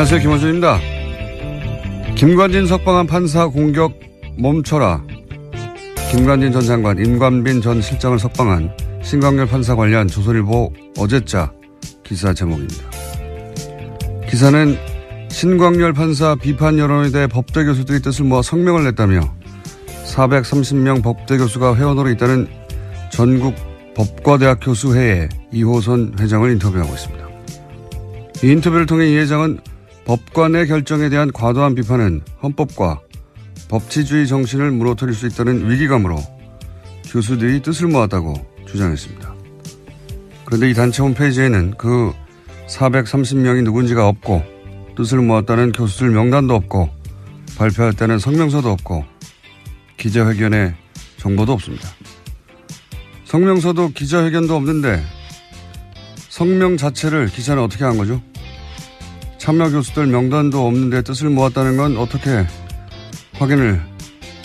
안녕하세요. 김원준입니다. 김관진 석방한 판사 공격 멈춰라. 김관진 전 장관, 임관빈 전 실장을 석방한 신광열 판사 관련 조선일보 어제자 기사 제목입니다. 기사는 신광열 판사 비판 여론에 대해 법대 교수들이 뜻을 모아 성명을 냈다며 430명 법대 교수가 회원으로 있다는 전국 법과대학 교수회의 이호선 회장을 인터뷰하고 있습니다. 이 인터뷰를 통해 이 회장은 법관의 결정에 대한 과도한 비판은 헌법과 법치주의 정신을 무너뜨릴 수 있다는 위기감으로 교수들이 뜻을 모았다고 주장했습니다. 그런데 이 단체 홈페이지에는 그 430명이 누군지가 없고 뜻을 모았다는 교수들 명단도 없고 발표할 때는 성명서도 없고 기자회견의 정보도 없습니다. 성명서도 기자회견도 없는데 성명 자체를 기자는 어떻게 한 거죠? 참여 교수들 명단도 없는데 뜻을 모았다는 건 어떻게 확인을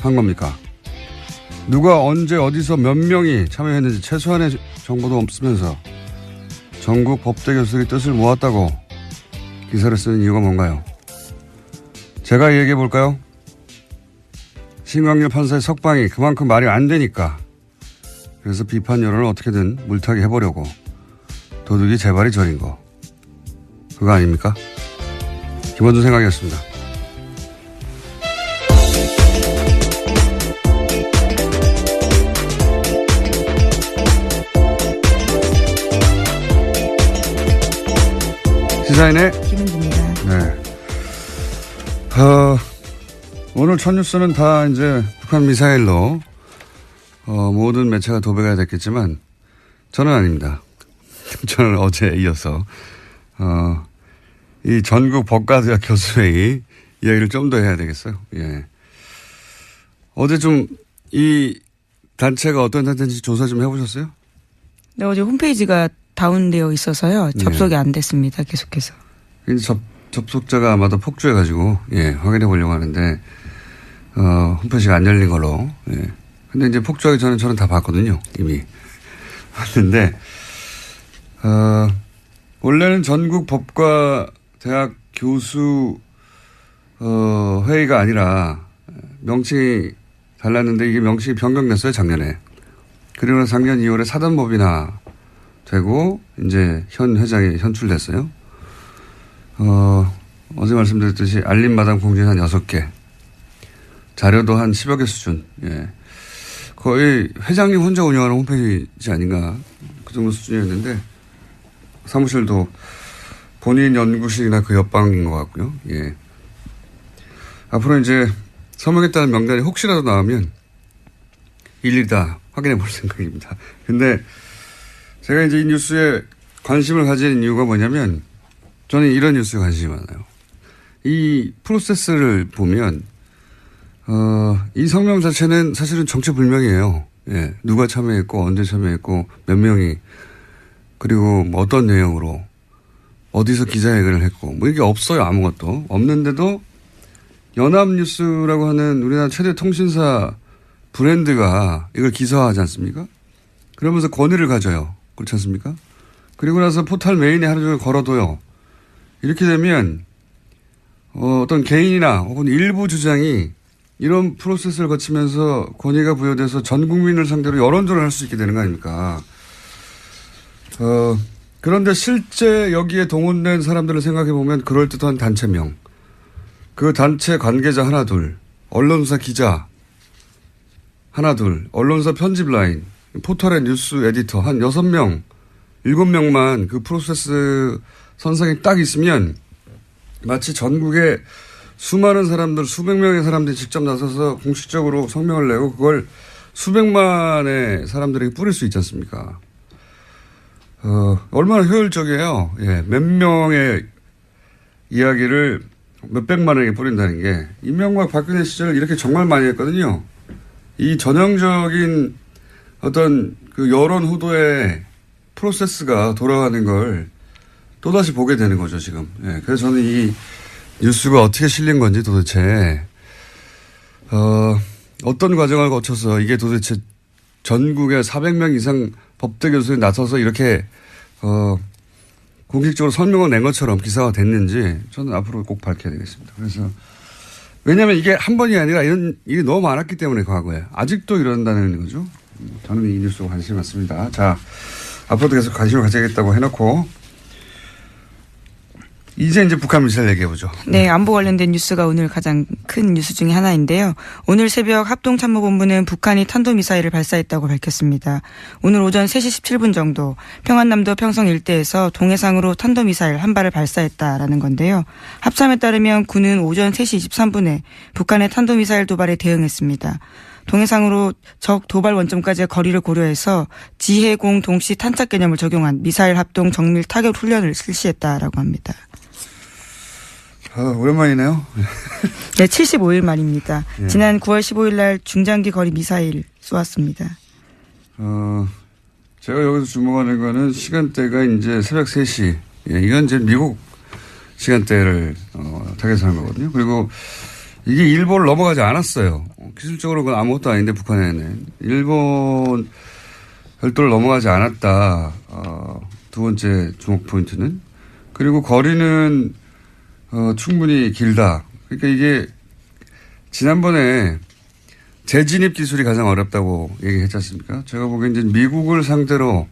한 겁니까? 누가 언제 어디서 몇 명이 참여했는지 최소한의 정보도 없으면서 전국 법대 교수들이 뜻을 모았다고 기사를 쓰는 이유가 뭔가요? 제가 얘기해 볼까요? 신광열 판사의 석방이 그만큼 말이 안 되니까, 그래서 비판 여론을 어떻게든 물타기 해보려고 도둑이 제발이 저린 거, 그거 아닙니까? 김원준 생각이었습니다. 시사인의 김은주입니다. 네. 오늘 첫 뉴스는 다 이제 북한 미사일로 모든 매체가 도배가 됐겠지만 저는 아닙니다. 저는 어제 이어서 이 전국 법과대학 교수회의 이야기를 좀 더 해야 되겠어요. 예. 어제 좀 이 단체가 어떤 단체인지 조사 좀 해보셨어요? 네, 어제 홈페이지가 다운되어 있어서요. 접속이 안 됐습니다. 계속해서. 접속자가 아마도 폭주해가지고, 예, 확인해 보려고 하는데, 홈페이지가 안 열린 걸로, 예. 근데 이제 폭주하기 전에 저는 다 봤거든요. 이미. 봤는데, 원래는 전국 법과 대학 교수, 회의가 아니라 명칭이 달랐는데 이게 명칭이 변경됐어요, 작년에. 그리고 작년 2월에 사단법인화 되고, 이제 현 회장이 선출됐어요. 어제 말씀드렸듯이 알림마당 공지는 한 6개. 자료도 한 10여 개 수준. 예. 거의 회장님 혼자 운영하는 홈페이지 아닌가. 그 정도 수준이었는데, 사무실도 본인 연구실이나 그 옆방인 것 같고요. 예. 앞으로 이제 서명했다는 명단이 혹시라도 나오면 일일이 다 확인해 볼 생각입니다. 근데 제가 이제 이 뉴스에 관심을 가지는 이유가 뭐냐면 저는 이런 뉴스에 관심이 많아요. 이 프로세스를 보면, 이 성명 자체는 사실은 정체불명이에요. 예. 누가 참여했고, 언제 참여했고, 몇 명이, 그리고 뭐 어떤 내용으로, 어디서 기자회견을 했고, 뭐 이게 없어요. 아무것도. 없는데도 연합뉴스라고 하는 우리나라 최대 통신사 브랜드가 이걸 기사화하지 않습니까? 그러면서 권위를 가져요. 그렇지 않습니까? 그리고 나서 포털 메인에 하루 종일 걸어둬요. 이렇게 되면 어떤 개인이나 혹은 일부 주장이 이런 프로세스를 거치면서 권위가 부여돼서 전 국민을 상대로 여론조를 할 수 있게 되는 거 아닙니까? 그런데 실제 여기에 동원된 사람들을 생각해 보면 그럴듯한 단체명, 그 단체 관계자 하나 둘, 언론사 기자 하나 둘, 언론사 편집 라인, 포털의 뉴스 에디터 한 6명, 7명만 그 프로세스 선상에 딱 있으면 마치 전국에 수많은 사람들, 수백 명의 사람들이 직접 나서서 공식적으로 성명을 내고 그걸 수백만의 사람들에게 뿌릴 수 있지 않습니까? 얼마나 효율적이에요. 예, 몇 명의 이야기를 몇백만에게 뿌린다는 게. 이명박 박근혜 시절 이렇게 정말 많이 했거든요. 이 전형적인 어떤 그 여론 후도의 프로세스가 돌아가는 걸 또다시 보게 되는 거죠, 지금. 예, 그래서 저는 이 뉴스가 어떻게 실린 건지 도대체, 어떤 과정을 거쳐서 이게 도대체 전국에 400명 이상 법대 교수에 나서서 이렇게, 공식적으로 설명을 낸 것처럼 기사가 됐는지 저는 앞으로 꼭 밝혀야 되겠습니다. 그래서 왜냐하면 이게 한 번이 아니라 이런 일이 너무 많았기 때문에 과거에 아직도 이런다는 거죠. 저는 이 뉴스에 관심이 많습니다. 자, 앞으로도 계속 관심을 가져야겠다고 해놓고 이제 북한 미사일 얘기해보죠. 네, 안보 관련된 뉴스가 오늘 가장 큰 뉴스 중에 하나인데요. 오늘 새벽 합동참모본부는 북한이 탄도미사일을 발사했다고 밝혔습니다. 오늘 오전 3시 17분 정도 평안남도 평성 일대에서 동해상으로 탄도미사일 한 발을 발사했다라는 건데요. 합참에 따르면 군은 오전 3시 23분에 북한의 탄도미사일 도발에 대응했습니다. 동해상으로 적 도발 원점까지의 거리를 고려해서 지해공 동시 탄착 개념을 적용한 미사일 합동 정밀 타격 훈련을 실시했다라고 합니다. 오랜만이네요. 네, 75일 만입니다. 예. 지난 9월 15일 날 중장기 거리 미사일 쏘았습니다. 제가 여기서 주목하는 거는 시간대가 이제 새벽 3시. 예, 이건 이제 미국 시간대를 타겟하는 거거든요. 그리고 이게 일본을 넘어가지 않았어요. 기술적으로 그건 아무것도 아닌데 북한에는. 일본 별도를 넘어가지 않았다. 두 번째 주목 포인트는. 그리고 거리는 충분히 길다. 그러니까 이게 지난번에 재진입 기술이 가장 어렵다고 얘기했지 않습니까? 제가 보기엔 이제 미국을 상대로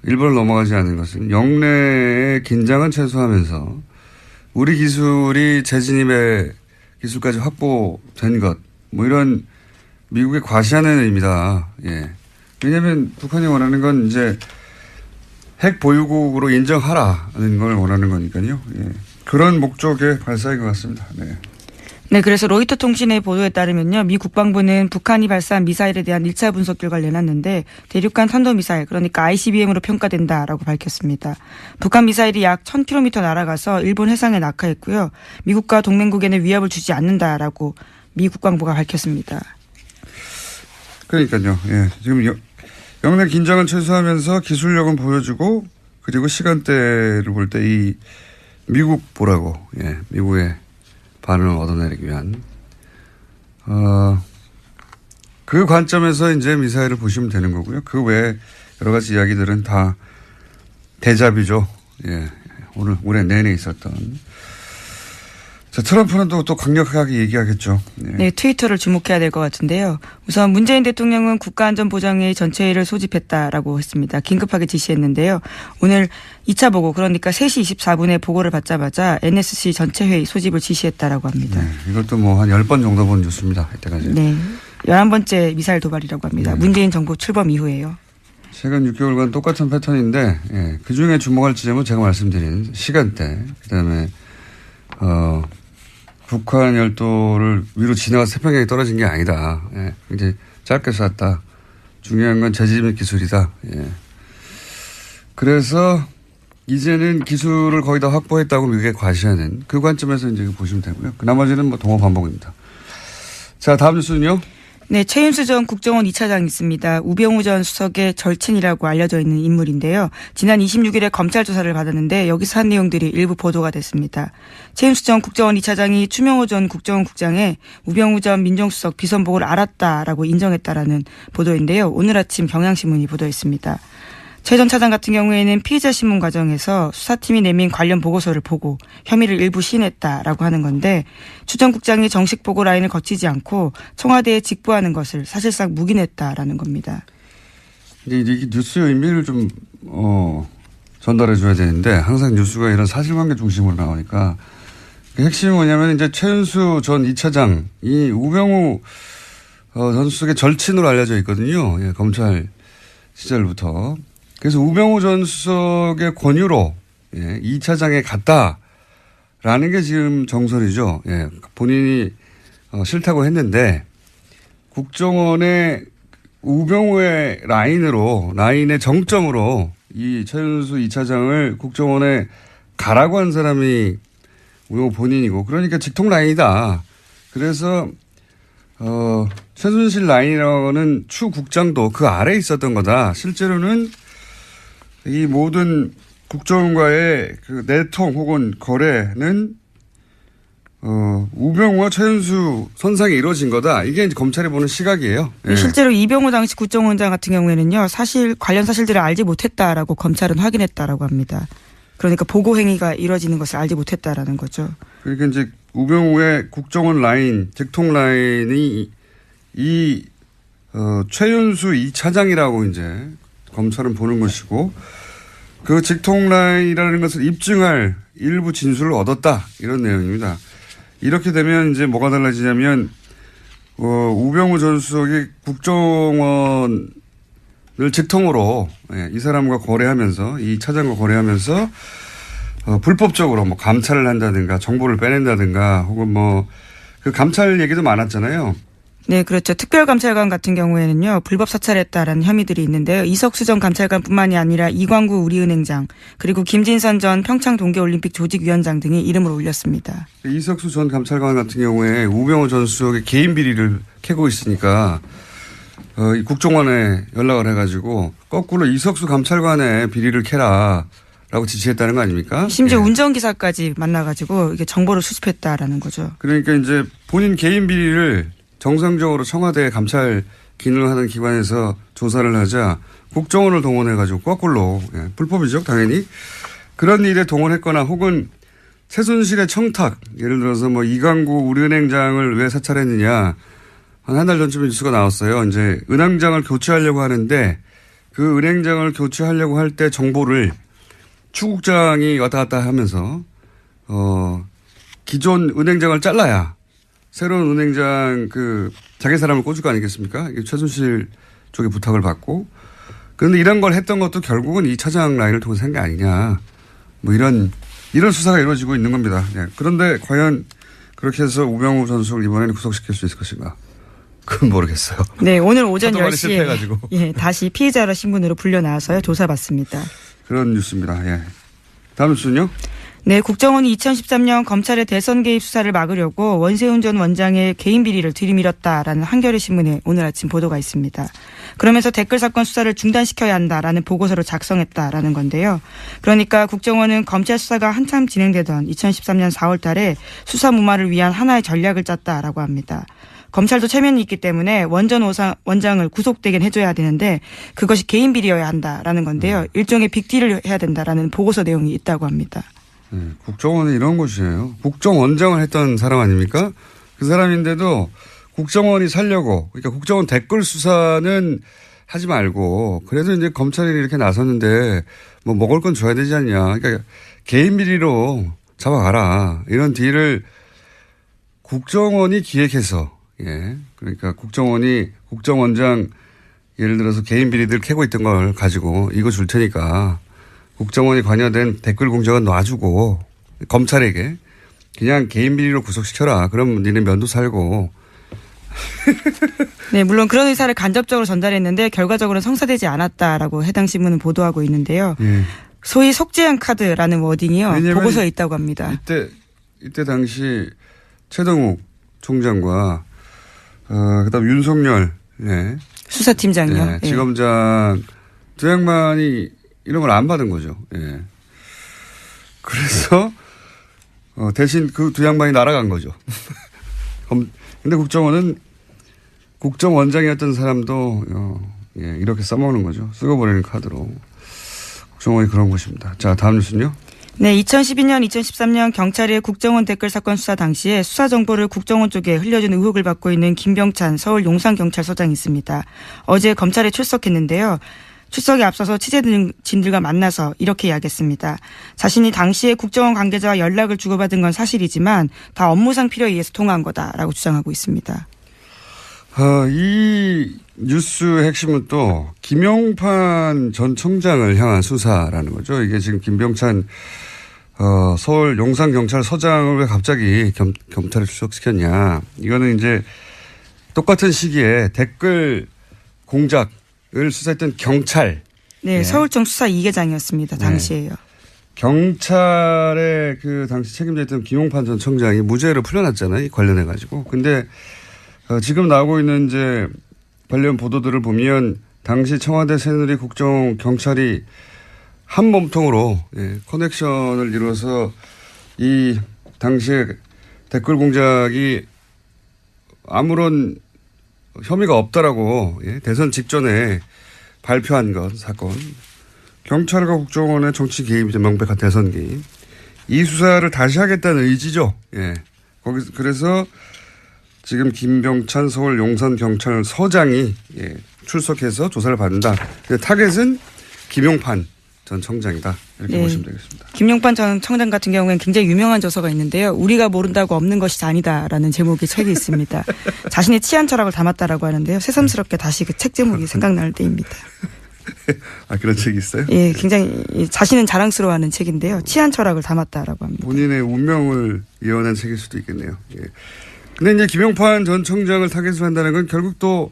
일본을 넘어가지 않는 것은 영내의 긴장은 최소화하면서 우리 기술이 재진입의 기술까지 확보된 것, 뭐 이런 미국의 과시하는 의미다. 예. 왜냐하면 북한이 원하는 건 이제 핵 보유국으로 인정하라는 걸 원하는 거니까요. 예. 그런 목적의 발사인 것 같습니다. 네. 네, 그래서 로이터 통신의 보도에 따르면요. 미 국방부는 북한이 발사한 미사일에 대한 1차 분석 결과를 내놨는데 대륙간 탄도미사일, 그러니까 ICBM으로 평가된다라고 밝혔습니다. 북한 미사일이 약 1000km 날아가서 일본 해상에 낙하했고요. 미국과 동맹국에는 위협을 주지 않는다라고 미 국방부가 밝혔습니다. 그러니까요. 예. 지금 영내 긴장은 최소화하면서 기술력은 보여주고 그리고 시간대를 볼 때 이 미국 보라고, 예, 미국의 반응을 얻어내기 위한, 그 관점에서 이제 미사일을 보시면 되는 거고요. 그 외에 여러 가지 이야기들은 다 대잡이죠. 예, 올해 내내 있었던. 자, 트럼프는 또 강력하게 얘기하겠죠. 예. 네, 트위터를 주목해야 될 것 같은데요. 우선 문재인 대통령은 국가안전보장회의 전체회의를 소집했다라고 했습니다. 긴급하게 지시했는데요. 오늘 2차 보고, 그러니까 3시 24분에 보고를 받자마자 NSC 전체회의 소집을 지시했다라고 합니다. 네, 이것도 뭐 한 10번 정도 본 뉴스입니다. 이때까지. 네, 11번째 미사일 도발이라고 합니다. 네. 문재인 정부 출범 이후에요. 최근 6개월간 똑같은 패턴인데, 예, 그중에 주목할 지점은 제가 말씀드린 시간대, 그다음에 북한 열도를 위로 지나가서 태평양에 떨어진 게 아니다. 예, 굉장히 짧게 쐈다. 중요한 건 재진입 기술이다. 예. 그래서 이제는 기술을 거의 다 확보했다고 미국에 과시하는 그 관점에서 이제 보시면 되고요. 그 나머지는 뭐 동호 반복입니다. 자, 다음 뉴스는요. 네, 최윤수 전 국정원 2차장 있습니다. 우병우 전 수석의 절친이라고 알려져 있는 인물인데요. 지난 26일에 검찰 조사를 받았는데 여기서 한 내용들이 일부 보도가 됐습니다. 최윤수 전 국정원 2차장이 추명호 전 국정원 국장의 우병우 전 민정수석 비선보고를 알았다라고 인정했다라는 보도인데요. 오늘 아침 경향신문이 보도했습니다. 최 전 차장 같은 경우에는 피의자 신문 과정에서 수사팀이 내민 관련 보고서를 보고 혐의를 일부 시인했다라고 하는 건데 추 전 국장이 정식 보고 라인을 거치지 않고 청와대에 직보하는 것을 사실상 묵인했다라는 겁니다. 이게 뉴스의 의미를 좀 전달해 줘야 되는데 항상 뉴스가 이런 사실관계 중심으로 나오니까 핵심이 뭐냐면 이제 최윤수 전 2차장이 우병우 전 수석의 절친으로 알려져 있거든요. 예, 검찰 시절부터. 그래서 우병우 전 수석의 권유로 2차장에 갔다라는 게 지금 정설이죠. 예, 본인이 싫다고 했는데 국정원의 우병우의 라인의 정점으로 이 최윤수 2차장을 국정원에 가라고 한 사람이 우병우 본인이고 그러니까 직통 라인이다. 그래서 최순실 라인이라고는 추 국장도 그 아래에 있었던 거다. 실제로는 이 모든 국정원과의 그 내통 혹은 거래는 우병우와 최윤수 선상에 이루어진 거다. 이게 이제 검찰이 보는 시각이에요. 예. 실제로 이병우 당시 국정원장 같은 경우에는요. 사실 관련 사실들을 알지 못했다라고 검찰은 확인했다라고 합니다. 그러니까 보고 행위가 이루어지는 것을 알지 못했다라는 거죠. 그러니까 이제 우병우의 국정원 라인, 직통 라인이 최윤수 2차장이라고 이제 검찰은 보는 것이고 그 직통 라인이라는 것을 입증할 일부 진술을 얻었다. 이런 내용입니다. 이렇게 되면 이제 뭐가 달라지냐면 우병우 전 수석이 국정원을 직통으로 이 사람과 거래하면서 이 차장과 거래하면서 불법적으로 뭐 감찰을 한다든가 정보를 빼낸다든가 혹은 뭐 그 감찰 얘기도 많았잖아요. 네, 그렇죠. 특별감찰관 같은 경우에는요, 불법 사찰했다라는 혐의들이 있는데요. 이석수 전 감찰관뿐만이 아니라 이광구 우리은행장 그리고 김진선 전 평창 동계올림픽 조직위원장 등이 이름을 올렸습니다. 이석수 전 감찰관 같은 경우에 우병우 전 수석의 개인 비리를 캐고 있으니까 이 국정원에 연락을 해가지고 거꾸로 이석수 감찰관의 비리를 캐라라고 지시했다는 거 아닙니까? 심지어 운전기사까지 만나가지고 이게 정보를 수집했다라는 거죠. 그러니까 이제 본인 개인 비리를 정상적으로 청와대 감찰 기능을 하는 기관에서 조사를 하자 국정원을 동원해가지고 거꾸로 불법이죠 당연히 그런 일에 동원했거나 혹은 최순실의 청탁 예를 들어서 뭐 이광구 우리은행장을 왜 사찰했느냐 한 달 전쯤에 뉴스가 나왔어요. 이제 은행장을 교체하려고 하는데 그 은행장을 교체하려고 할 때 정보를 추국장이 왔다 갔다 하면서 기존 은행장을 잘라야 새로운 은행장 자기 사람을 꽂을 거 아니겠습니까? 최순실 쪽에 부탁을 받고. 그런데 이런 걸 했던 것도 결국은 이 차장 라인을 통해서 한 게 아니냐. 뭐 이런 수사가 이루어지고 있는 겁니다. 그런데 과연 그렇게 해서 우병우 전 수석을 이번에는 구속시킬 수 있을 것인가? 그건 모르겠어요. 네, 오늘 오전 10시에 실패해가지고. 다시 피의자로 신분으로 불려 나와서요. 조사받습니다. 그런 뉴스입니다. 다음 뉴스는요? 네, 국정원이 2013년 검찰의 대선 개입 수사를 막으려고 원세훈 전 원장의 개인 비리를 들이밀었다라는 한겨레 신문에 오늘 아침 보도가 있습니다. 그러면서 댓글 사건 수사를 중단시켜야 한다라는 보고서를 작성했다라는 건데요. 그러니까 국정원은 검찰 수사가 한참 진행되던 2013년 4월 달에 수사 무마를 위한 하나의 전략을 짰다라고 합니다. 검찰도 체면이 있기 때문에 원전 원장을 구속되게 해줘야 되는데 그것이 개인 비리여야 한다라는 건데요. 일종의 빅딜을 해야 된다라는 보고서 내용이 있다고 합니다. 국정원은 이런 곳이에요. 국정원장을 했던 사람 아닙니까? 그 사람인데도 국정원이 살려고 그러니까 국정원 댓글 수사는 하지 말고 그래도 이제 검찰이 이렇게 나섰는데 뭐 먹을 건 줘야 되지 않냐. 그러니까 개인 비리로 잡아가라. 이런 딜을 국정원이 기획해서 그러니까 국정원장 예를 들어서 개인 비리들 캐고 있던 걸 가지고 이거 줄 테니까 국정원이 관여된 댓글 공작은 놔주고 검찰에게 그냥 개인 비리로 구속시켜라. 그럼 니네 면도 살고. 네, 물론 그런 의사를 간접적으로 전달했는데 결과적으로는 성사되지 않았다라고 해당 신문은 보도하고 있는데요. 소위 속죄한 카드라는 워딩이요. 보고서에 있다고 합니다. 이때 당시 최동욱 총장과 그다음 윤석열 수사팀장이요. 지검장 두 양반이 이런 걸 안 받은 거죠. 그래서 대신 그 두 양반이 날아간 거죠. 근데 국정원은 국정원장이었던 사람도 이렇게 써먹는 거죠. 쓰고 버리는 카드로. 국정원이 그런 곳입니다. 자, 다음 뉴스는요. 네, 2012년, 2013년 경찰의 국정원 댓글 사건 수사 당시에 수사 정보를 국정원 쪽에 흘려준 의혹을 받고 있는 김병찬 서울 용산경찰서장이 있습니다. 어제 검찰에 출석했는데요. 출석에 앞서서 취재진들과 만나서 이렇게 이야기했습니다. 자신이 당시에 국정원 관계자와 연락을 주고받은 건 사실이지만 다 업무상 필요에 의해서 통화한 거다라고 주장하고 있습니다. 이 뉴스의 핵심은 또 김용판 전 청장을 향한 수사라는 거죠. 이게 지금 김병찬 서울 용산경찰서장을 왜 갑자기 검찰에 출석시켰냐. 이거는 이제 똑같은 시기에 댓글 공작을 수사했던 경찰. 네, 서울청 수사 2계장이었습니다. 당시에요. 경찰의 그 당시 책임자였던 김용판 전 청장이 무죄로 풀려났잖아요. 관련해가지고. 근데 지금 나오고 있는 이제 관련 보도들을 보면 당시 청와대 새누리 국정 경찰이 한 몸통으로 커넥션을 이루어서 이 당시에 댓글 공작이 아무런 혐의가 없다라고 대선 직전에 발표한 것 사건 경찰과 국정원의 정치 개입이죠. 명백한 대선 개입. 이 수사를 다시 하겠다는 의지죠. 예. 거기서 그래서 지금 김병찬 서울 용산경찰서장이 예, 출석해서 조사를 받는다. 근데 타겟은 김용판 전 청장이다. 이렇게 네. 보시면 되겠습니다. 김용판 전 청장 같은 경우에는 굉장히 유명한 저서가 있는데요. 우리가 모른다고 없는 것이 아니다라는 제목의 책이 있습니다. 자신의 치안 철학을 담았다라고 하는데요. 새삼스럽게 다시 그 책 제목이 생각날 때입니다. 아, 그런 책이 있어요? 예, 굉장히 자신은 자랑스러워하는 책인데요. 치안 철학을 담았다라고 합니다. 본인의 운명을 예언한 책일 수도 있겠네요. 예. 근데 이제 김용판 전 청장을 타겟으로 한다는 건 결국 또,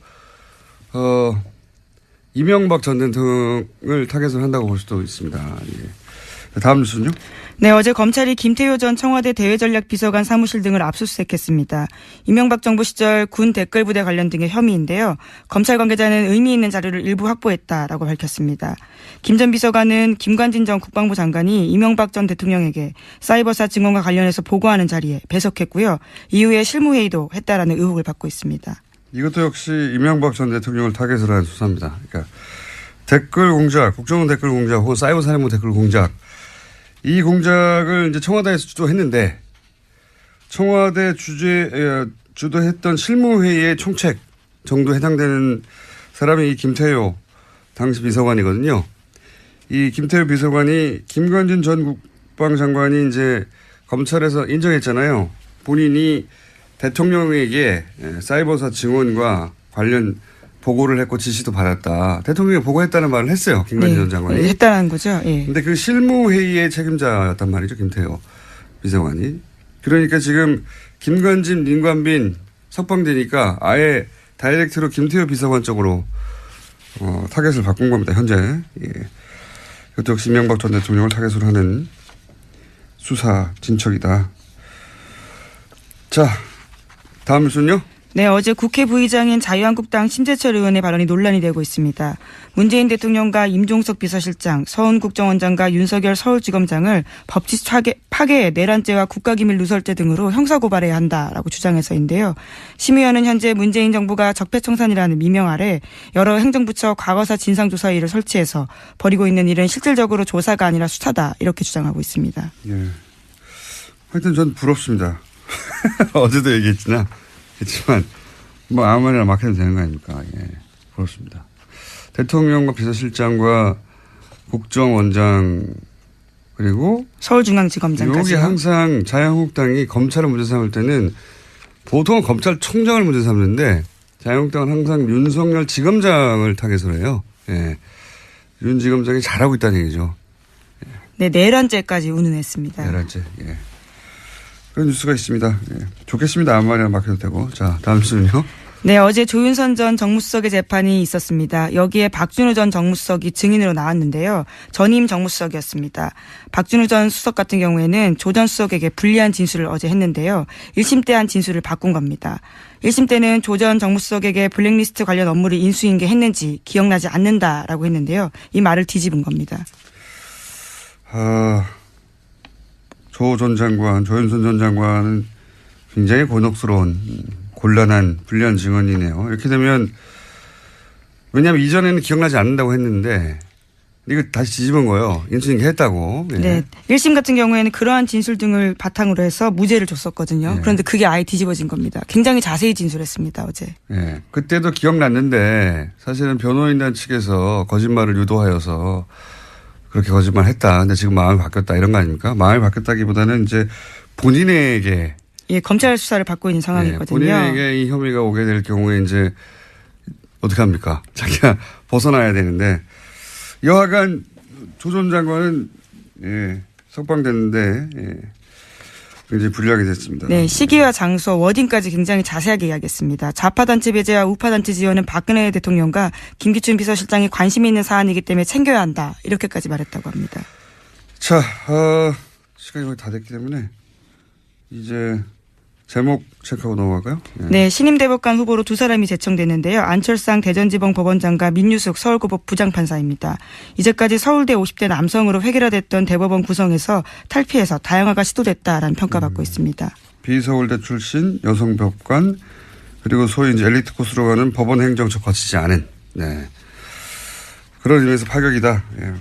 이명박 전 대통령을 타겟으로 한다고 볼 수도 있습니다. 예. 다음 뉴스는요? 네, 어제 검찰이 김태효 전 청와대 대외전략비서관 사무실 등을 압수수색했습니다. 이명박 정부 시절 군 댓글부대 관련 등의 혐의인데요. 검찰 관계자는 의미 있는 자료를 일부 확보했다라고 밝혔습니다. 김 전 비서관은 김관진 전 국방부 장관이 이명박 전 대통령에게 사이버사 증언과 관련해서 보고하는 자리에 배석했고요. 이후에 실무회의도 했다라는 의혹을 받고 있습니다. 이것도 역시 이명박 전 대통령을 타겟으로 한 수사입니다. 그러니까 댓글 공작, 국정원 댓글 공작 혹은 사이버 살인마 댓글 공작. 이 공작을 이제 청와대에서 주도했는데 청와대 주도했던 실무회의의 총책 정도 해당되는 사람이 이 김태효 당시 비서관이거든요. 이 김태효 비서관이 김관진 전 국방장관이 이제 검찰에서 인정했잖아요. 본인이 대통령에게 사이버사 증언과 관련 보고를 했고 지시도 받았다. 대통령이 보고했다는 말을 했어요. 김관진 전 장관이. 네, 했다는 거죠. 예. 근데 그 실무회의의 책임자였단 말이죠. 김태효 비서관이. 그러니까 지금 김관진, 임관빈 석방되니까 아예 다이렉트로 김태효 비서관 쪽으로 타겟을 바꾼 겁니다. 현재. 예. 이것도 역시 이명박 전 대통령을 타겟으로 하는 수사 진척이다. 자, 다음 뉴스는요? 네, 어제 국회 부의장인 자유한국당 심재철 의원의 발언이 논란이 되고 있습니다. 문재인 대통령과 임종석 비서실장, 서훈국정원장과 윤석열 서울지검장을 법치 파괴, 내란죄와 국가기밀 누설죄 등으로 형사고발해야 한다라고 주장해서인데요. 심 의원은 현재 문재인 정부가 적폐청산이라는 미명 아래 여러 행정부처 과거사 진상조사위를 설치해서 벌이고 있는 일은 실질적으로 조사가 아니라 수사다 이렇게 주장하고 있습니다. 예. 하여튼 전 부럽습니다. 어제도 얘기했지만 뭐 아무 말이나 막 해도 되는 거 아닙니까? 예. 그렇습니다. 대통령과 비서실장과 국정원장 그리고 서울중앙지검장까지. 여기 항상 자유한국당이 검찰을 문제 삼을 때는 보통은 검찰총장을 문제 삼는데 자유한국당은 항상 윤석열 지검장을 타겟으로 해요. 예. 윤 지검장이 잘하고 있다는 얘기죠. 네, 내란죄까지 운운했습니다. 내란죄. 예. 그런 뉴스가 있습니다. 예. 좋겠습니다. 아무 말이나 막 해도 되고. 자, 다음 뉴스는요. 네, 어제 조윤선 전 정무수석의 재판이 있었습니다. 여기에 박준우 전 정무수석이 증인으로 나왔는데요. 전임 정무수석이었습니다. 박준우 전 수석 같은 경우에는 조 전 수석에게 불리한 진술을 어제 했는데요. 1심 때 한 진술을 바꾼 겁니다. 1심 때는 조 전 정무수석에게 블랙리스트 관련 업무를 인수인계했는지 기억나지 않는다라고 했는데요. 이 말을 뒤집은 겁니다. 조 전 장관, 조윤선 전 장관은 굉장히 곤혹스러운, 곤란한, 불리한 증언이네요. 이렇게 되면, 왜냐하면 이전에는 기억나지 않는다고 했는데, 이거 다시 뒤집은 거예요. 인수인계 했다고. 예. 네. 1심 같은 경우에는 그러한 진술 등을 바탕으로 해서 무죄를 줬었거든요. 예. 그런데 그게 아예 뒤집어진 겁니다. 굉장히 자세히 진술했습니다, 어제. 예. 그때도 기억났는데, 사실은 변호인단 측에서 거짓말을 유도하여서, 그렇게 거짓말 했다. 근데 지금 마음이 바뀌었다. 이런 거 아닙니까? 마음이 바뀌었다기보다는 이제 본인에게. 예, 검찰 수사를 받고 있는 상황이거든요. 본인에게 이 혐의가 오게 될 경우에 이제 어떻게 합니까? 자기가 벗어나야 되는데 여하간 조 전 장관은 예, 석방됐는데 예, 굉장히 불리하게 됐습니다. 네, 시기와 장소, 워딩까지 굉장히 자세하게 이야기했습니다. 좌파단체 배제와 우파단체 지원은 박근혜 대통령과 김기춘 비서실장이 관심이 있는 사안이기 때문에 챙겨야 한다. 이렇게까지 말했다고 합니다. 자, 시간이 거의 다 됐기 때문에 이제 제목 체크하고 넘어갈까요? 네, 신임 대법관 후보로 두 사람이 제청됐는데요. 안철상 대전지방 법원장과 민유숙 서울고법 부장판사입니다. 이제까지 서울대 50대 남성으로 획일화됐던 대법원 구성에서 탈피해서 다양화가 시도됐다라는 평가받고 있습니다. 비서울대 출신 여성 법관 그리고 소위 이제 엘리트 코스로 가는 법원 행정처 거치지 않은. 네. 그런 의미에서 파격이다. 예,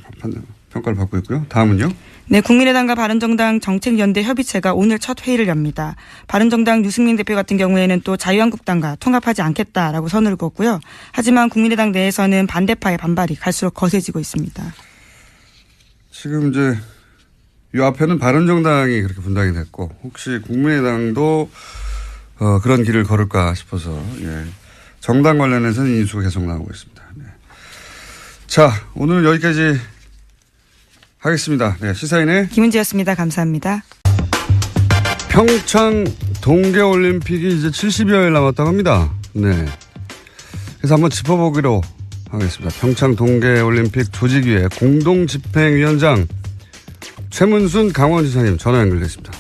평가를 받고 있고요. 다음은요. 네, 국민의당과 바른정당 정책연대 협의체가 오늘 첫 회의를 엽니다. 바른정당 유승민 대표 같은 경우에는 또 자유한국당과 통합하지 않겠다라고 선을 그었고요. 하지만 국민의당 내에서는 반대파의 반발이 갈수록 거세지고 있습니다. 지금 이제 이 앞에는 바른정당이 그렇게 분당이 됐고 혹시 국민의당도 그런 길을 걸을까 싶어서 예. 정당 관련해서는 인수가 계속 나오고 있습니다. 네. 자, 오늘은 여기까지 하겠습니다. 네, 시사인의 김은지였습니다. 감사합니다. 평창 동계올림픽이 이제 70여일 남았다고 합니다. 네. 그래서 한번 짚어보기로 하겠습니다. 평창 동계올림픽 조직위의 공동집행위원장 최문순 강원지사님 전화 연결됐습니다.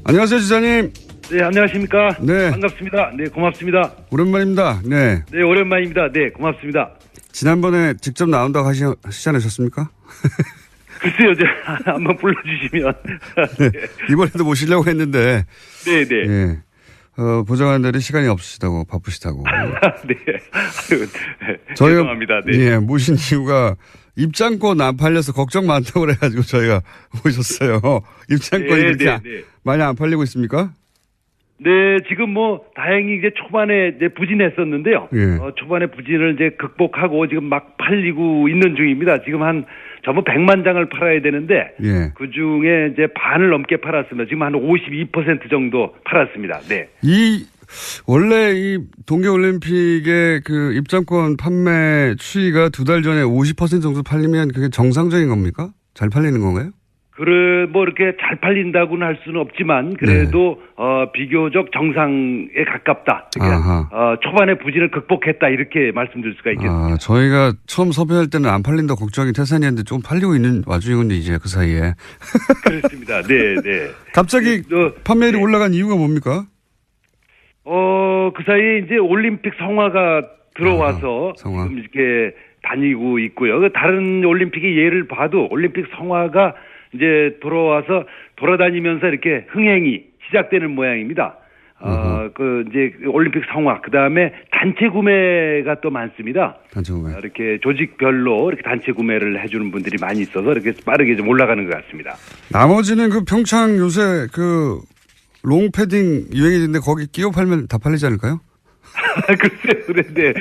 안녕하세요, 지사님. 네, 안녕하십니까. 네. 반갑습니다. 네, 고맙습니다. 오랜만입니다. 네. 네, 오랜만입니다. 네, 고맙습니다. 지난번에 직접 나온다고 하시지 않으셨습니까? 글쎄요, 한번 불러주시면. 네. 이번에도 모시려고 했는데. 네네. 예. 보좌관들이 시간이 없으시다고, 바쁘시다고. 네. 아유, 저희가, 죄송합니다. 네. 예, 모신 이유가 입장권 안 팔려서 걱정 많다고 그래가지고 저희가 모셨어요. 입장권이 네, 그렇게 네. 많이 안 팔리고 있습니까? 네, 지금 다행히 이제 초반에 이제 부진했었는데요. 예. 초반에 부진을 이제 극복하고 지금 막 팔리고 있는 중입니다. 지금 전부 100만 장을 팔아야 되는데. 예. 그 중에 이제 반을 넘게 팔았습니다. 지금 한 52% 정도 팔았습니다. 네. 원래 이 동계올림픽의 그 입장권 판매 추이가 2달 전에 50% 정도 팔리면 그게 정상적인 겁니까? 잘 팔리는 건가요? 이렇게 잘 팔린다고는 할 수는 없지만, 그래도, 비교적 정상에 가깝다. 그러니까, 초반에 부진을 극복했다. 이렇게 말씀드릴 수가 있겠습니다. 저희가 처음 섭외할 때는 안 팔린다 걱정이 태산이었는데 좀 팔리고 있는 와중이군요, 이제 그 사이에. 그렇습니다. 네, 네. 갑자기 판매율이 올라간 이유가 뭡니까? 그 사이에 이제 올림픽 성화가 들어와서 성화. 지금 이렇게 다니고 있고요. 다른 올림픽의 예를 봐도 올림픽 성화가 이제 돌아와서 돌아다니면서 이렇게 흥행이 시작되는 모양입니다. 이제 올림픽 성화, 그 다음에 단체 구매가 또 많습니다. 단체 구매. 이렇게 조직별로 이렇게 단체 구매를 해주는 분들이 많이 있어서 이렇게 빠르게 좀 올라가는 것 같습니다. 나머지는 그 평창 요새 그 롱패딩 유행이 있는데 거기 끼워 팔면 다 팔리지 않을까요? 글쎄요, 그런데,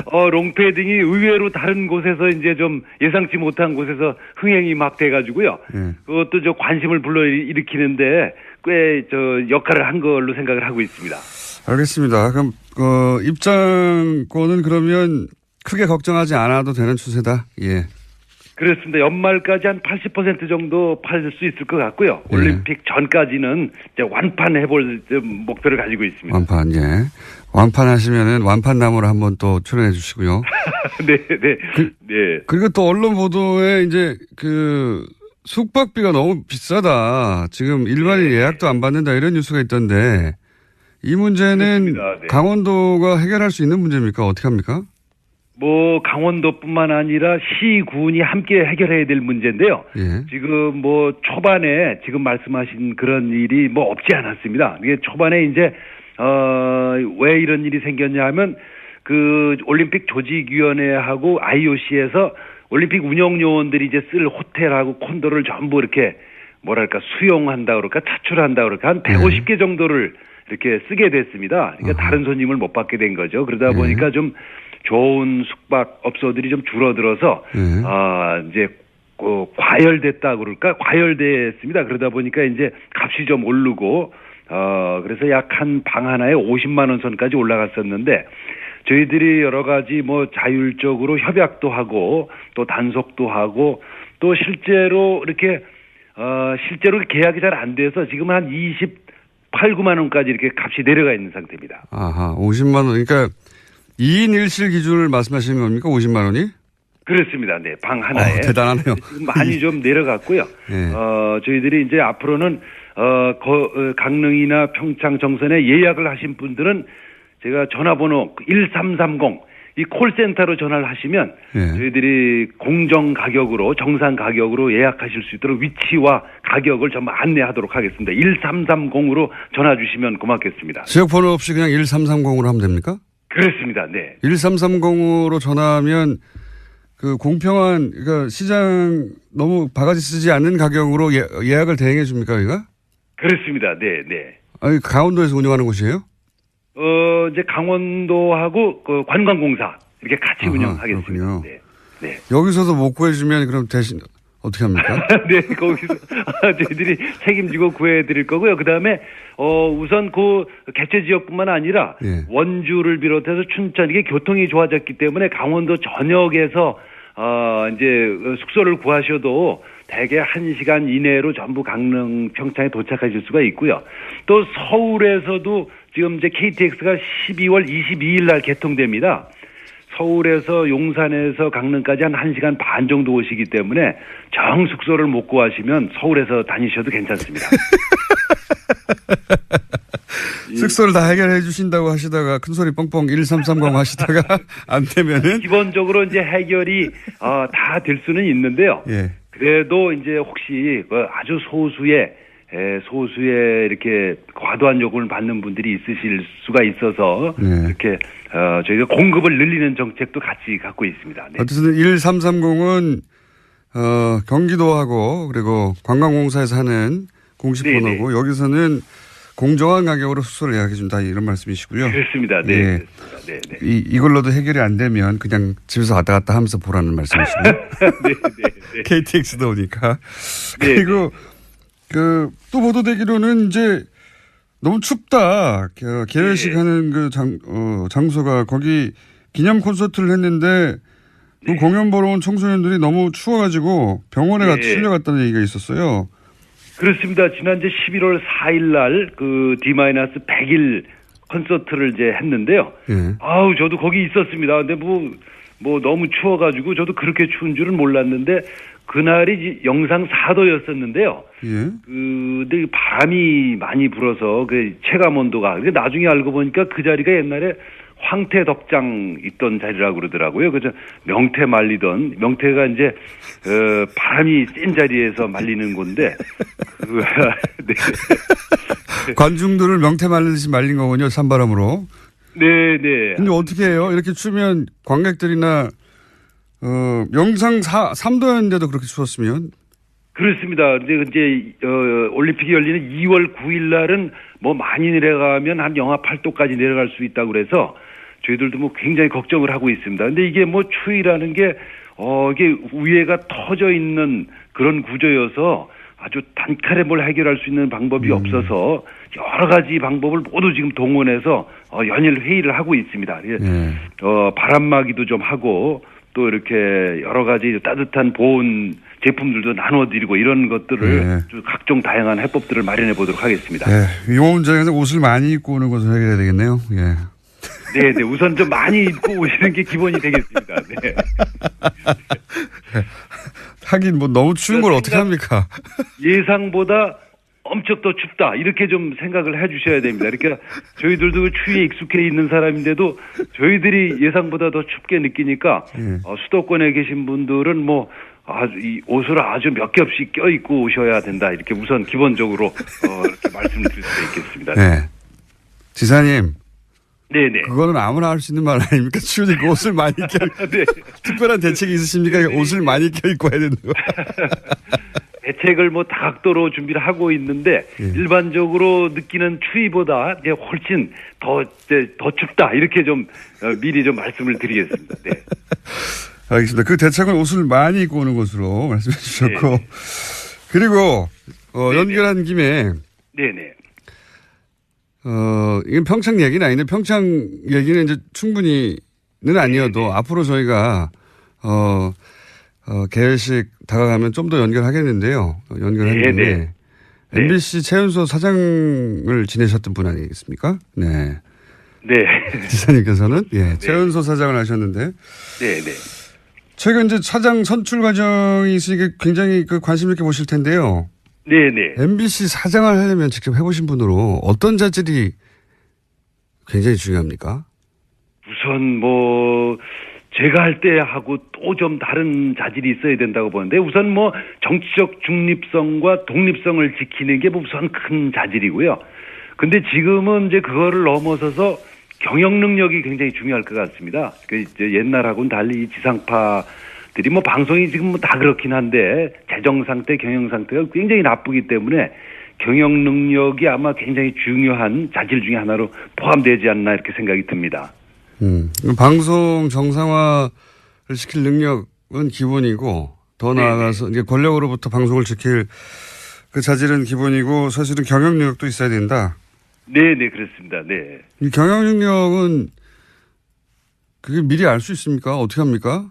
롱패딩이 의외로 다른 곳에서 이제 좀 예상치 못한 곳에서 흥행이 막 돼가지고요. 그것도 관심을 불러일으키는데 꽤 역할을 한 걸로 생각을 하고 있습니다. 알겠습니다. 그럼, 입장권은 그러면 크게 걱정하지 않아도 되는 추세다. 예. 그렇습니다. 연말까지 한 80% 정도 팔 수 있을 것 같고요. 올림픽 전까지는 이제 완판해볼 목표를 가지고 있습니다. 완판, 예. 완판하시면은 완판나무를 한번 또 출연해 주시고요. 네, 네. 네. 그리고 또 언론 보도에 이제 숙박비가 너무 비싸다. 지금 일반인 예약도 안 받는다 이런 뉴스가 있던데 이 문제는 네. 강원도가 해결할 수 있는 문제입니까? 어떻게 합니까? 강원도뿐만 아니라 시군이 함께 해결해야 될 문제인데요. 예. 지금 초반에 지금 말씀하신 그런 일이 없지 않았습니다. 이게 초반에 이제, 왜 이런 일이 생겼냐 하면 그 올림픽 조직위원회하고 IOC에서 올림픽 운영요원들이 이제 쓸 호텔하고 콘도를 전부 이렇게 수용한다 그럴까 차출한다 그럴까 한 150개 정도를 이렇게 쓰게 됐습니다. 그러니까 다른 손님을 못 받게 된 거죠. 그러다 보니까 좀 좋은 숙박업소들이 좀 줄어들어서, 이제, 과열됐다 그럴까? 과열됐습니다. 그러다 보니까 이제 값이 좀 오르고, 그래서 약 한 방 하나에 50만 원 선까지 올라갔었는데, 저희들이 여러 가지 자율적으로 협약도 하고, 또 단속도 하고, 또 실제로 이렇게, 실제로 계약이 잘 안 돼서 지금 한 28, 9만 원까지 이렇게 값이 내려가 있는 상태입니다. 아하, 50만 원. 그러니까 2인 1실 기준을 말씀하시는 겁니까? 50만 원이? 그렇습니다. 네, 방 하나에. 대단하네요. 지금 많이 좀 내려갔고요. 네. 저희들이 이제 앞으로는, 강릉이나 평창 정선에 예약을 하신 분들은 제가 전화번호 1330, 이 콜센터로 전화를 하시면 저희들이 공정 가격으로, 정상 가격으로 예약하실 수 있도록 위치와 가격을 전부 안내하도록 하겠습니다. 1330으로 전화 주시면 고맙겠습니다. 지역번호 없이 그냥 1330으로 하면 됩니까? 그렇습니다. 네. 1330으로 전화하면 그 공평한, 그러니까 시장 너무 바가지 쓰지 않는 가격으로 예약을 대행해 줍니까, 여기가? 그렇습니다. 네, 네. 아니, 강원도에서 운영하는 곳이에요? 이제 강원도하고 그 관광공사 이렇게 같이 운영하겠습니다. 그렇군요. 네. 네. 여기서도 못 구해주면 그럼 대신 어떻게 합니까? 네, 거기서 저희들이 책임지고 구해드릴 거고요. 그 다음에 우선 그 개최 지역뿐만 아니라 예. 원주를 비롯해서 춘천 이게 교통이 좋아졌기 때문에 강원도 전역에서 이제 숙소를 구하셔도 대개 1시간 이내로 전부 강릉 평창에 도착하실 수가 있고요. 또 서울에서도 지금 이제 KTX가 12월 22일 날 개통됩니다. 서울에서 용산에서 강릉까지 한 1시간 반 정도 오시기 때문에 정 숙소를 못 구하시면 서울에서 다니셔도 괜찮습니다. 숙소를 다 해결해 주신다고 하시다가 큰소리 뻥뻥 1330 하시다가 안 되면은 기본적으로 이제 해결이 다 될 수는 있는데요. 예. 그래도 이제 혹시 그 아주 소수의 이렇게 과도한 요금을 받는 분들이 있으실 수가 있어서 네. 이렇게 저희가 공급을 늘리는 정책도 같이 갖고 있습니다. 네. 어쨌든 1330은 경기도하고 그리고 관광공사에서 하는 공식 네네. 번호고 여기서는 공정한 가격으로 숙소를 예약해 준다 이런 말씀이시고요. 그렇습니다. 네. 예. 그렇습니다. 네, 네. 이걸로도 해결이 안 되면 그냥 집에서 왔다 갔다 하면서 보라는 말씀이시고요. 네, 네, 네. KTX도 오니까. 네, 그리고 또 보도되기로는 이제 너무 춥다. 개회식 네. 하는 그 장소가 거기 기념 콘서트를 했는데 그 공연 보러 온 청소년들이 너무 추워가지고 병원에 실려갔다는 얘기가 있었어요. 그렇습니다. 지난 이제 11월 4일 날 그 D-100일 콘서트를 이제 했는데요. 예. 아우, 저도 거기 있었습니다. 근데 뭐 너무 추워가지고 저도 그렇게 추운 줄은 몰랐는데 그날이 영상 4도였었는데요. 예. 근데 바람이 많이 불어서 그 체감 온도가 나중에 알고 보니까 그 자리가 옛날에 황태 덕장 있던 자리라고 그러더라고요. 그래서 명태가 이제 바람이 센 자리에서 말리는 건데 네. 관중들을 명태 말리듯이 말린 거군요. 산바람으로. 네, 네. 근데 어떻게 해요? 이렇게 추면 관객들이나 영상 3도였는데도 그렇게 추웠으면? 그렇습니다. 근데 이제 올림픽이 열리는 2월 9일 날은 뭐 많이 내려가면 한 영하 8도까지 내려갈 수 있다고 그래서 저희들도 뭐 굉장히 걱정을 하고 있습니다. 근데 이게 뭐 추위라는 게 이게 위에가 터져 있는 그런 구조여서 아주 단칼에 뭘 해결할 수 있는 방법이 없어서 여러 가지 방법을 모두 지금 동원해서 연일 회의를 하고 있습니다. 바람막이도 좀 하고 또 이렇게 여러 가지 따뜻한 보온 제품들도 나눠드리고 이런 것들을 각종 다양한 해법들을 마련해 보도록 하겠습니다. 네. 이 문제에서 옷을 많이 입고 오는 것을 해결해야 되겠네요. 예. 네, 네. 우선 좀 많이 입고 오시는 게 기본이 되겠습니다. 네. 하긴 뭐 너무 추운 걸 어떻게 합니까? 예상보다 엄청 더 춥다 이렇게 좀 생각을 해주셔야 됩니다. 그러니까 저희들도 그 추위에 익숙해 있는 사람인데도 저희들이 예상보다 더 춥게 느끼니까 수도권에 계신 분들은 뭐 이 옷을 아주 몇 겹씩 껴입고 오셔야 된다 이렇게 우선 기본적으로 이렇게 말씀을 드릴 수가 있겠습니다. 네, 지사님. 네네. 그거는 아무나 할 수 있는 말 아닙니까? 추우니까 옷을 많이 네. 특별한 대책이 있으십니까? 옷을 많이 껴입고 해야 된다고. 대책을 뭐 다각도로 준비를 하고 있는데 일반적으로 느끼는 추위보다 이제 훨씬 더 춥다 이렇게 좀 미리 좀 말씀을 드리겠습니다. 네. 알겠습니다. 그 대책은 옷을 많이 입고 오는 것으로 말씀해 주셨고 네네. 그리고 연결한 김에 네네. 이건 평창 얘기는 아닌데 평창 얘기는 이제 충분히는 아니어도 앞으로 저희가 개회식 다가가면 좀 더 연결하겠는데요. 연결한 김에 MBC 최연소 사장을 지내셨던 분 아니겠습니까? 네. 네. 지사님께서는 최연소 사장을 하셨는데 네네. 최근 이제 사장 선출 과정이 있으니까 굉장히 관심 있게 보실 텐데요. 네네. MBC 사장을 하려면 직접 해보신 분으로 어떤 자질이 굉장히 중요합니까? 우선 뭐 제가 할 때 하고 또 좀 다른 자질이 있어야 된다고 보는데 우선 뭐 정치적 중립성과 독립성을 지키는 게 우선 큰 자질이고요. 근데 지금은 이제 그거를 넘어서서 경영 능력이 굉장히 중요할 것 같습니다. 그 이제 옛날하고는 달리 지상파 들이 뭐 방송이 지금 뭐 다 그렇긴 한데 재정 상태, 경영 상태가 굉장히 나쁘기 때문에 경영 능력이 아마 굉장히 중요한 자질 중에 하나로 포함되지 않나 이렇게 생각이 듭니다. 방송 정상화를 시킬 능력은 기본이고 더 나아가서 이제 권력으로부터 방송을 지킬 그 자질은 기본이고 사실은 경영 능력도 있어야 된다. 네, 그렇습니다. 네. 이 경영 능력은 그게 미리 알 수 있습니까? 어떻게 합니까?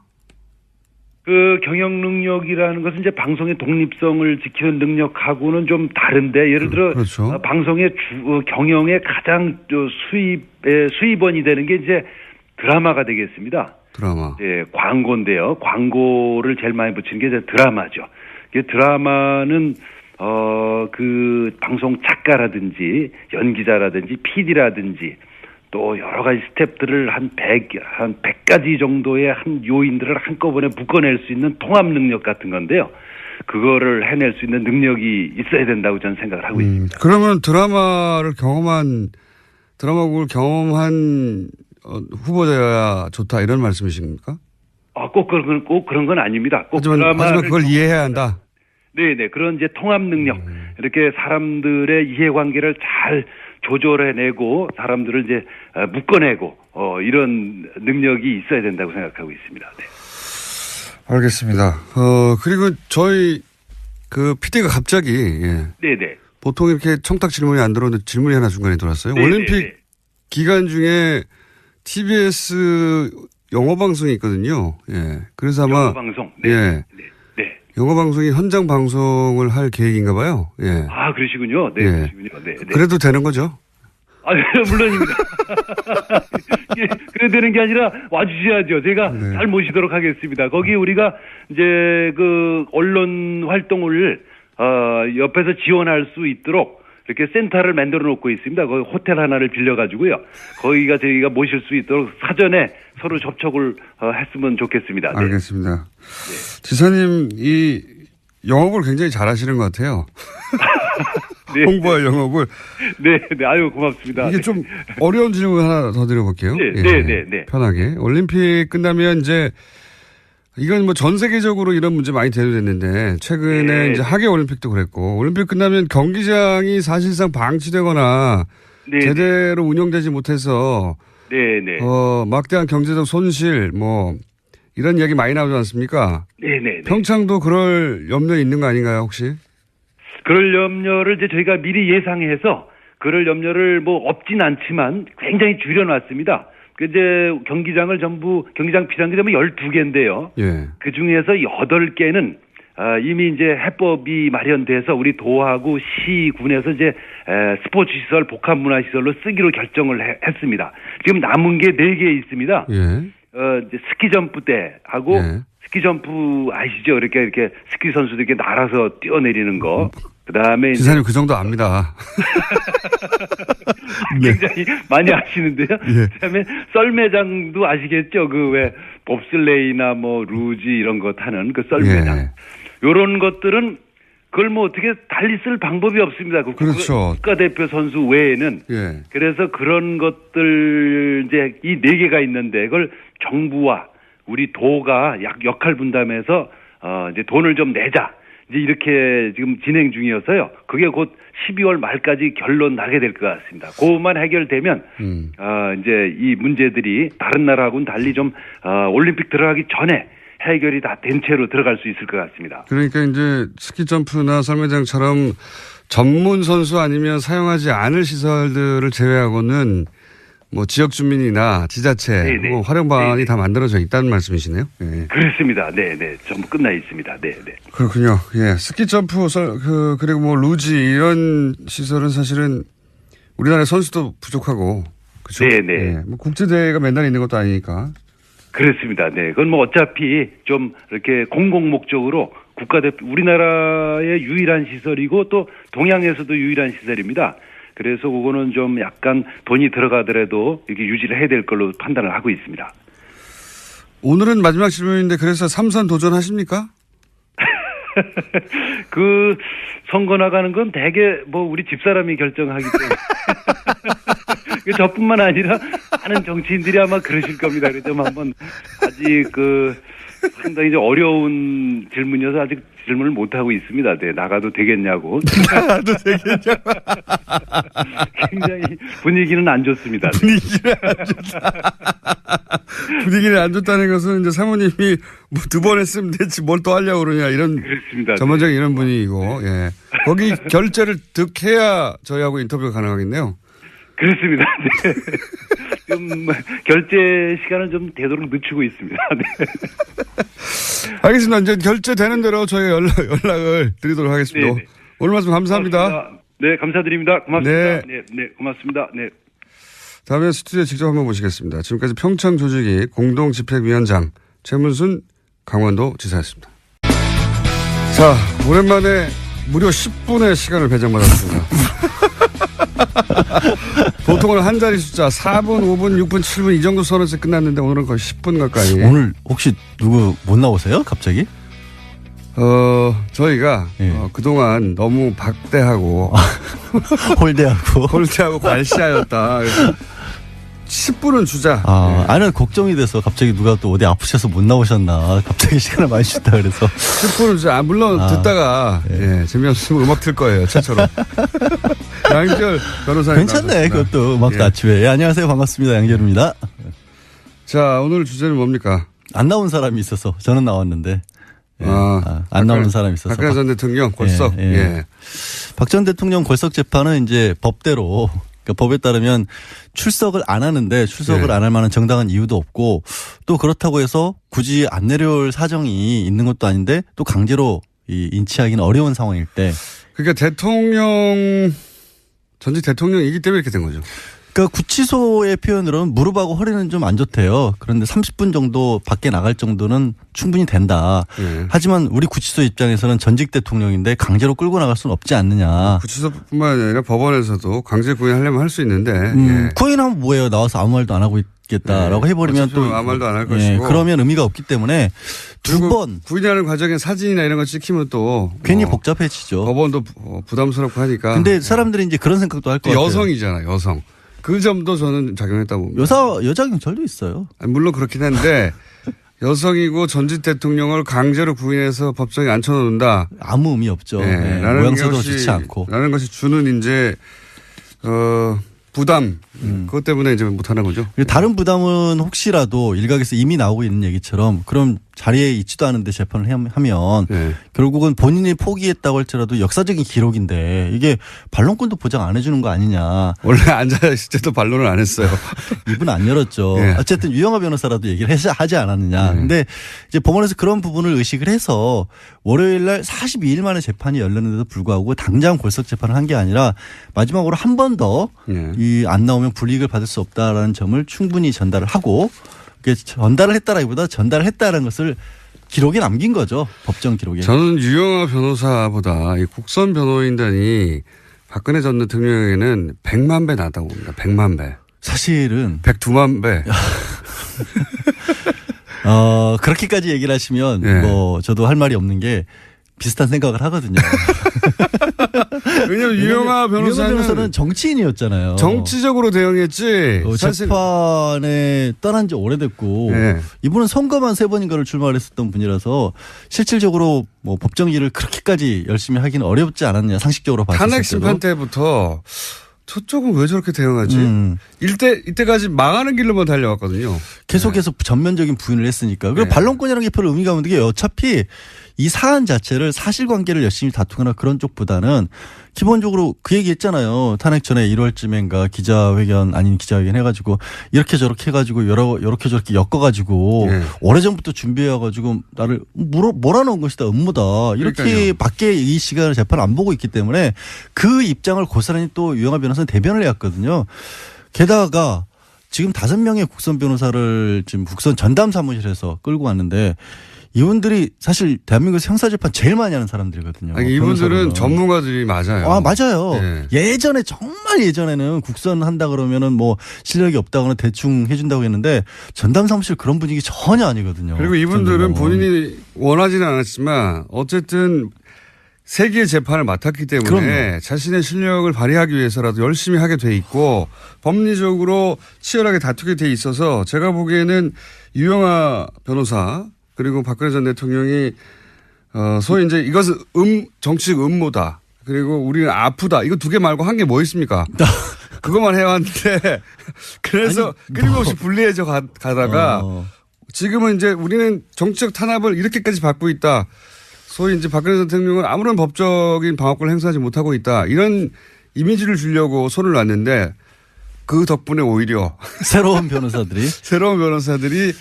그 경영 능력이라는 것은 이제 방송의 독립성을 지키는 능력하고는 좀 다른데 예를 들어 그렇죠. 방송의 경영의 가장 수입원이 되는 게 이제 드라마가 되겠습니다. 드라마. 예, 광고인데요. 광고를 제일 많이 붙이는 게 이제 드라마죠. 이 드라마는 그 방송 작가라든지 연기자라든지 PD라든지 또 여러 가지 스텝들을 한 100가지 정도의 한 요인들을 한꺼번에 묶어낼 수 있는 통합 능력 같은 건데요. 그거를 해낼 수 있는 능력이 있어야 된다고 저는 생각을 하고 있습니다. 그러면 드라마국을 경험한 후보자여야 좋다 이런 말씀이십니까? 꼭 그런 건 아닙니다. 하지만 그걸 이해해야 한다. 네네. 그런 이제 통합 능력. 이렇게 사람들의 이해관계를 잘 조절해내고 사람들을 이제 묶어내고 이런 능력이 있어야 된다고 생각하고 있습니다. 네. 알겠습니다. 그리고 저희 그 PD가 갑자기 네네. 보통 이렇게 청탁 질문이 안 들어오는데 질문이 하나 중간에 들어왔어요. 네네네. 올림픽 기간 중에 TBS 영어 방송이 있거든요. 예. 그래서 아마 영어 방송. 네. 예. 네. 영어 방송이 현장 방송을 할 계획인가 봐요. 예. 아, 그러시군요. 네, 예. 그러시군요. 네. 그래도 되는 거죠? 아, 물론입니다. 예, 그래 되는 게 아니라 와주셔야죠. 제가 잘 모시도록 하겠습니다. 거기 우리가 이제 그 언론 활동을 옆에서 지원할 수 있도록 이렇게 센터를 만들어 놓고 있습니다. 거기 호텔 하나를 빌려가지고요. 거기가 저희가 모실 수 있도록 사전에 서로 접촉을 했으면 좋겠습니다. 네. 알겠습니다. 네. 지사님 이 영업을 굉장히 잘하시는 것 같아요. 네. 홍보할 영업을. 네. 아유 고맙습니다. 이게 좀 어려운 질문 하나 더 드려볼게요. 네. 편하게. 올림픽 끝나면 이제 이건 뭐 전 세계적으로 이런 문제 많이 대두됐는데 최근에 이제 하계 올림픽도 그랬고 올림픽 끝나면 경기장이 사실상 방치되거나 제대로 운영되지 못해서 막대한 경제적 손실 뭐 이런 이야기 많이 나오지 않습니까? 네네. 평창도 그럴 염려 있는 거 아닌가요 혹시? 그럴 염려를 이제 저희가 미리 예상해서 그럴 염려를 뭐 없진 않지만 굉장히 줄여놨습니다. 이제 경기장 비상기장이 12개인데요. 예. 그 중에서 8개는 이미 이제 해법이 마련돼서 우리 도하고 시군에서 이제 스포츠 시설, 복합 문화 시설로 쓰기로 결정을 했습니다. 지금 남은 게 4개 있습니다. 예. 이제 스키 점프 때 하고 스키 점프 아시죠? 이렇게 스키 선수들 이렇게 날아서 뛰어내리는 거. 그다음에 지사님 그 정도 압니다. 굉장히 많이 아시는데요. 그다음에 썰매장도 아시겠죠? 그 왜 봅슬레이나 뭐 루지 이런 거 타는 그 썰매장. 요런 것들은 그걸 뭐 어떻게 달리 쓸 방법이 없습니다. 그렇죠. 국가대표 선수 외에는. 그래서 그런 것들 이제 이 4개가 있는데 그걸 정부와 우리 도가 역할 분담해서 이제 돈을 좀 내자. 이제 이렇게 지금 진행 중이어서요. 그게 곧 12월 말까지 결론 나게 될 것 같습니다. 그것만 해결되면 이제 이 문제들이 다른 나라하고는 달리 좀 올림픽 들어가기 전에 해결이 다 된 채로 들어갈 수 있을 것 같습니다. 그러니까 이제 스키 점프나 썰매장처럼 전문 선수 아니면 사용하지 않을 시설들을 제외하고는 뭐 지역 주민이나 지자체 뭐 활용 방안이 다 만들어져 있다는 말씀이시네요. 네. 그렇습니다. 네. 전부 끝나 있습니다. 네. 그렇군요. 예. 스키 점프, 그리고 뭐 루지 이런 시설은 사실은 우리나라 선수도 부족하고 그렇죠. 네. 예. 뭐 국제대회가 맨날 있는 것도 아니니까. 그렇습니다. 네. 그건 뭐 어차피 좀 이렇게 공공 목적으로 국가대표 우리나라의 유일한 시설이고 또 동양에서도 유일한 시설입니다. 그래서 그거는 좀 약간 돈이 들어가더라도 이렇게 유지를 해야 될 걸로 판단을 하고 있습니다. 오늘은 마지막 질문인데 그래서 3선 도전하십니까? 그 선거 나가는 건 대개 뭐 우리 집사람이 결정하기 때문에 저뿐만 아니라 많은 정치인들이 아마 그러실 겁니다. 그래서 좀 한번 아직 상당히 이제 어려운 질문이어서 아직 질문을 못 하고 있습니다. 네, 나가도 되겠냐고. 나도 되겠냐고. 굉장히 분위기는 안 좋습니다. 네. 분위기는 안 좋다. 분위기는 안 좋다는 것은 이제 사모님이 뭐 2번 했으면 됐지 뭘 또 하려고 그러냐 이런 그렇습니다. 전반적인 이런 분위기고, 예. 거기 결제를 득해야 저희하고 인터뷰가 가능하겠네요. 그렇습니다. 네. 좀 결제 시간을 좀 되도록 늦추고 있습니다. 네. 알겠습니다. 이제 결제되는 대로 저희 연락을 드리도록 하겠습니다. 네네. 오늘 말씀 감사합니다. 고맙습니다. 네, 감사드립니다. 고맙습니다. 네. 네, 고맙습니다. 네. 다음에 스튜디오에 직접 한번 모시겠습니다. 지금까지 평창 조직위 공동집행위원장 최문순 강원도 지사였습니다. 자, 오랜만에 무려 10분의 시간을 배정받았습니다. 보통은 한 자리 숫자 4분, 5분, 6분, 7분 이 정도 선에서 끝났는데 오늘은 거의 10분 가까이. 오늘 혹시 누구 못 나오세요? 갑자기? 저희가 예. 그동안 너무 박대하고 홀대하고. 홀대하고 발시하였다. 그래서 10분은 주자. 나는 걱정이 돼서 갑자기 누가 또 어디 아프셔서 못 나오셨나. 갑자기 시간을 많이 주다 그래서. 10분은 주자. 물론 듣다가 예, 재미없으면 음악 틀 거예요. 최초로. 양결 변호사님. 괜찮네. 나오셨습니다. 그것도 음악도 예. 아침에. 예, 안녕하세요. 반갑습니다. 양결입니다. 자, 오늘 주제는 뭡니까? 안 나온 사람이 있어서 저는 나왔는데. 예. 안 박근혜- 나오는 사람이 있어서. 박근혜 전 대통령 골석. 예, 예. 예. 박 전 대통령 골석 재판은 이제 법대로 그러니까 법에 따르면 출석을 안 하는데 출석을 네. 안 할 만한 정당한 이유도 없고 또 그렇다고 해서 굳이 안 내려올 사정이 있는 것도 아닌데 또 강제로 인치하기는 어려운 상황일 때 그러니까 전직 대통령이기 때문에 이렇게 된 거죠. 그러니까 구치소의 표현으로는 무릎하고 허리는 좀 안 좋대요. 그런데 30분 정도 밖에 나갈 정도는 충분히 된다. 예. 하지만 우리 구치소 입장에서는 전직 대통령인데 강제로 끌고 나갈 수는 없지 않느냐. 구치소뿐만 아니라 법원에서도 강제 구인하려면 할 수 있는데. 예. 구인하면 뭐예요? 나와서 아무 말도 안 하고 있겠다라고 네. 해버리면 어차피 또 아무 말도 안할 것이고. 그러면 의미가 없기 때문에 두 그리고 번 구인하는 과정에 사진이나 이런 거 찍히면 또 괜히 복잡해지죠. 법원도 부담스럽고 하니까. 근데 사람들이 이제 그런 생각도 할 것 같아요. 여성이잖아, 여성. 그 점도 저는 작용했다고 봅니다. 여자 경찰도 있어요. 물론 그렇긴 한데 여성이고 전직 대통령을 강제로 구인해서 법정에 앉혀놓는다. 아무 의미 없죠. 네, 네, 라는 모양새도 것이, 좋지 않고. 라는 것이 주는 이제 부담 그것 때문에 이제 못하는 거죠. 그리고 다른 부담은 혹시라도 일각에서 이미 나오고 있는 얘기처럼 그럼 자리에 있지도 않은데 재판을 하면 네. 결국은 본인이 포기했다고 할지라도 역사적인 기록인데 이게 반론권도 보장 안 해주는 거 아니냐. 원래 앉아있을 때도 반론을 안 했어요. 입은 안 열었죠. 네. 어쨌든 유영하 변호사라도 얘기를 하지 않았느냐. 네. 근데 이제 법원에서 그런 부분을 의식을 해서 월요일 날 42일 만에 재판이 열렸는데도 불구하고 당장 골석 재판을 한 게 아니라 마지막으로 한 번 더 이 안 나오면 불이익을 받을 수 없다라는 점을 충분히 전달을 하고 전달을 했다라기보다 전달을 했다는 것을 기록에 남긴 거죠. 법정 기록에. 저는 유영하 변호사보다 이 국선 변호인단이 박근혜 전 대통령에게는 100만 배 낫다고 봅니다. 100만 배. 사실은 102만 배. 그렇게까지 얘기를 하시면 네. 뭐 저도 할 말이 없는 게 비슷한 생각을 하거든요. 왜냐하면 유영하 변호사는 정치인이었잖아요. 정치적으로 대응했지. 사실 재판에 떠난 지 오래됐고 네. 이분은 선거만 3번인가를 출마를 했었던 분이라서 실질적으로 뭐 법정 일을 그렇게까지 열심히 하기는 어렵지 않았냐 상식적으로 봤을 때도. 탄핵 심판 때부터 저쪽은 왜 저렇게 대응하지? 이때까지 망하는 길로만 달려왔거든요. 계속해서 전면적인 부인을 했으니까. 그리고 네. 반론권이라는 게 별로 의미가 없는 게 어차피 이 사안 자체를 사실관계를 열심히 다투거나 그런 쪽보다는 기본적으로 그 얘기 했잖아요. 탄핵 전에 1월쯤인가 기자회견 아닌 기자회견 해가지고 이렇게 저렇게 해가지고 이렇게 저렇게 엮어가지고 네. 오래전부터 준비해가지고 나를 몰아넣은 것이다 음모다 이렇게 그러니까요. 밖에 이 시간을 재판을 안 보고 있기 때문에 그 입장을 고스란히 또 유영하 변호사는 대변을 해왔거든요. 게다가 지금 5명의 국선 변호사를 지금 국선 전담 사무실에서 끌고 왔는데 이분들이 사실 대한민국에서 형사재판 제일 많이 하는 사람들이거든요. 아니, 이분들은 변호사로는. 전문가들이 맞아요. 맞아요. 네. 예전에 정말 예전에는 국선 한다 그러면은 뭐 실력이 없다거나 대충 해준다고 했는데 전담 사무실 그런 분위기 전혀 아니거든요. 그리고 이분들은 본인이 원하지는 않았지만 어쨌든 세계의 재판을 맡았기 때문에 그럼요. 자신의 실력을 발휘하기 위해서라도 열심히 하게 돼 있고 법리적으로 치열하게 다투게 돼 있어서 제가 보기에는 유영하 변호사 그리고 박근혜 전 대통령이 소위 이제 이것은 정치적 음모다. 그리고 우리는 아프다. 이거 두 개 말고 한 게 뭐 있습니까? 그것만 해왔는데 그래서 끊임없이 불리해져 가다가 지금은 이제 우리는 정치적 탄압을 이렇게까지 받고 있다. 소위 이제 박근혜 전 대통령은 아무런 법적인 방어권을 행사하지 못하고 있다. 이런 이미지를 주려고 손을 놨는데 그 덕분에 오히려 새로운 변호사들이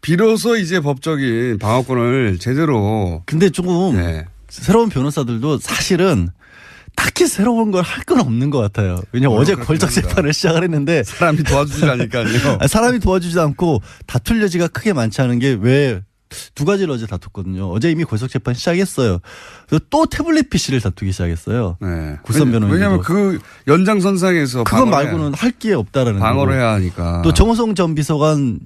비로소 이제 법적인 방어권을 제대로. 근데 조금 새로운 변호사들도 사실은 딱히 새로운 걸 할 건 없는 것 같아요. 왜냐하면 어제 걸작 재판을 시작을 했는데 사람이 도와주지 않으니까요. 사람이 도와주지 않고 다툴 여지가 크게 많지 않은 게 왜 두 가지를 어제 다퉜거든요. 어제 이미 걸작 재판 시작했어요. 그래서 또 태블릿 PC를 다투기 시작했어요. 네. 굿선 변호인. 왜냐하면 그 연장선상에서 그것 말고는 할 게 없다라는 방어를 해야 하니까. 또 정호성 전 비서관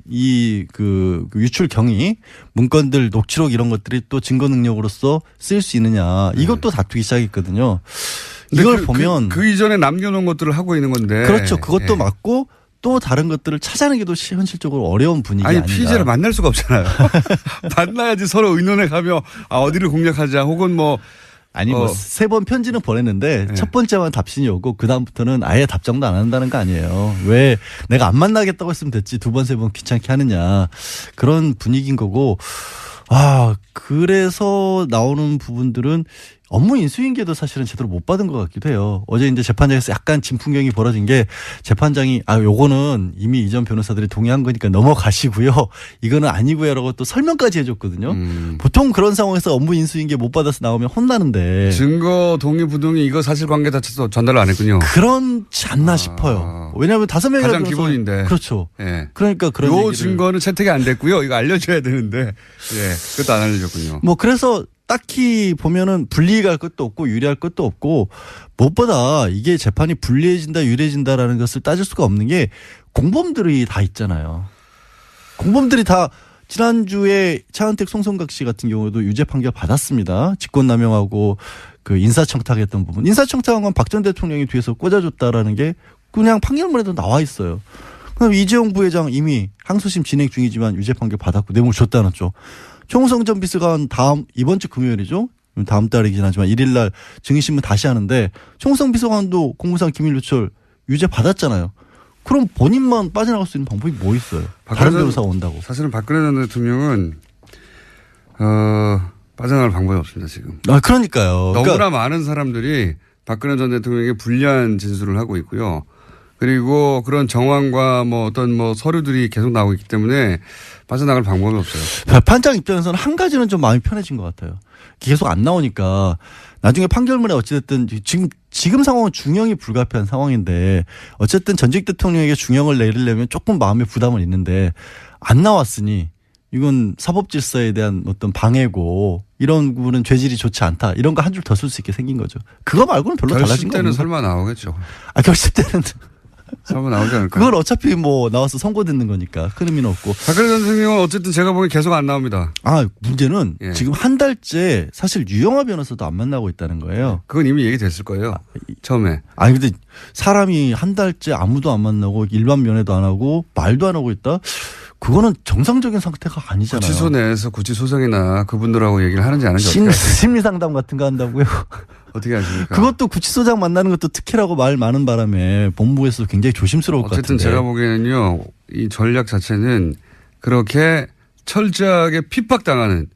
그 유출 경위 문건들 녹취록 이런 것들이 또 증거 능력으로서 쓰일 수 있느냐 이것도 다투기 시작했거든요. 이걸 보면 그 이전에 남겨놓은 것들을 하고 있는 건데. 그렇죠. 그것도 맞고 또 다른 것들을 찾아내기도 현실적으로 어려운 분위기 아닌가. 피의자를 만날 수가 없잖아요. 만나야지 서로 의논해 가며 어디를 공략하자 혹은 세 번 편지는 보냈는데 첫 번째만 답신이 오고 그다음부터는 아예 답장도 안 한다는 거 아니에요. 왜 내가 안 만나겠다고 했으면 됐지 두 번 세 번 귀찮게 하느냐. 그런 분위기인 거고. 그래서 나오는 부분들은 업무 인수인계도 사실은 제대로 못 받은 것 같기도 해요. 어제 이제 재판장에서 약간 진풍경이 벌어진 게 재판장이 요거는 이미 이전 변호사들이 동의한 거니까 넘어가시고요. 이거는 아니고요라고 또 설명까지 해줬거든요. 보통 그런 상황에서 업무 인수인계 못 받아서 나오면 혼나는데. 증거 동의 부동의 이거 사실관계 자체도 전달을 안 했군요. 그렇지 않나 싶어요. 왜냐하면 5명이라도 가장 기본인데. 그렇죠. 예. 그러니까 그런 요 증거는 채택이 안 됐고요. 이거 알려줘야 되는데 그것도 안 알려줬군요. 그래서 딱히 보면은 불리할 것도 없고 유리할 것도 없고 무엇보다 이게 재판이 불리해진다 유리해진다라는 것을 따질 수가 없는 게 공범들이 다 있잖아요. 공범들이 다 지난주에 차은택 송성각 씨 같은 경우도 유죄 판결 받았습니다. 직권남용하고 그 인사청탁했던 부분. 인사청탁한 건 박 전 대통령이 뒤에서 꽂아줬다라는 게 그냥 판결문에도 나와 있어요. 그럼 이재용 부회장 이미 항소심 진행 중이지만 유죄 판결 받았고 뇌물 줬다는 쪽. 총성 전 비서관 이번 주 금요일이죠. 다음 달이긴 하지만 1일 날 증인신문 다시 하는데 총성 비서관도 공무상 기밀 누출 유죄 받았잖아요. 그럼 본인만 빠져나갈 수 있는 방법이 뭐 있어요? 다른 변호사가 온다고. 사실은 박근혜 전 대통령은 빠져나갈 방법이 없습니다 지금. 그러니까요. 너무나 많은 사람들이 박근혜 전 대통령에게 불리한 진술을 하고 있고요. 그리고 그런 정황과 어떤 서류들이 계속 나오고 있기 때문에 빠져나갈 방법이 없어요. 판장 입장에서는 한 가지는 좀 마음이 편해진 것 같아요. 계속 안 나오니까 나중에 판결문에 어찌됐든 지금 상황은 중형이 불가피한 상황인데 어쨌든 전직 대통령에게 중형을 내리려면 조금 마음의 부담은 있는데 안 나왔으니 이건 사법질서에 대한 어떤 방해고 이런 부분은 죄질이 좋지 않다. 이런 거 한 줄 더 쓸 수 있게 생긴 거죠. 그거 말고는 별로 달라진 거 없는 결심 때는 설마 나오겠죠. 결심 때는 설마 나오지 않을까? 그건 어차피 나와서 선고 듣는 거니까 큰 의미는 없고. 박근혜 전 대통령은 어쨌든 제가 보기엔 계속 안 나옵니다. 문제는 지금 한 달째 사실 유영하 변호사도 안 만나고 있다는 거예요. 그건 이미 얘기됐을 거예요. 처음에. 근데 사람이 한 달째 아무도 안 만나고 일반 면회도 안 하고 말도 안 하고 있다? 그거는 정상적인 상태가 아니잖아요. 구치소 내에서 구치소장이나 그분들하고 얘기를 하는지 안 하는지 어떻게 아세요? 심리상담 같은 거 한다고요? 어떻게 아십니까? 그것도 구치소장 만나는 것도 특혜라고 말 많은 바람에 본부에서 굉장히 조심스러울 것 같은데. 어쨌든 제가 보기에는요. 이 전략 자체는 그렇게 철저하게 핍박당하는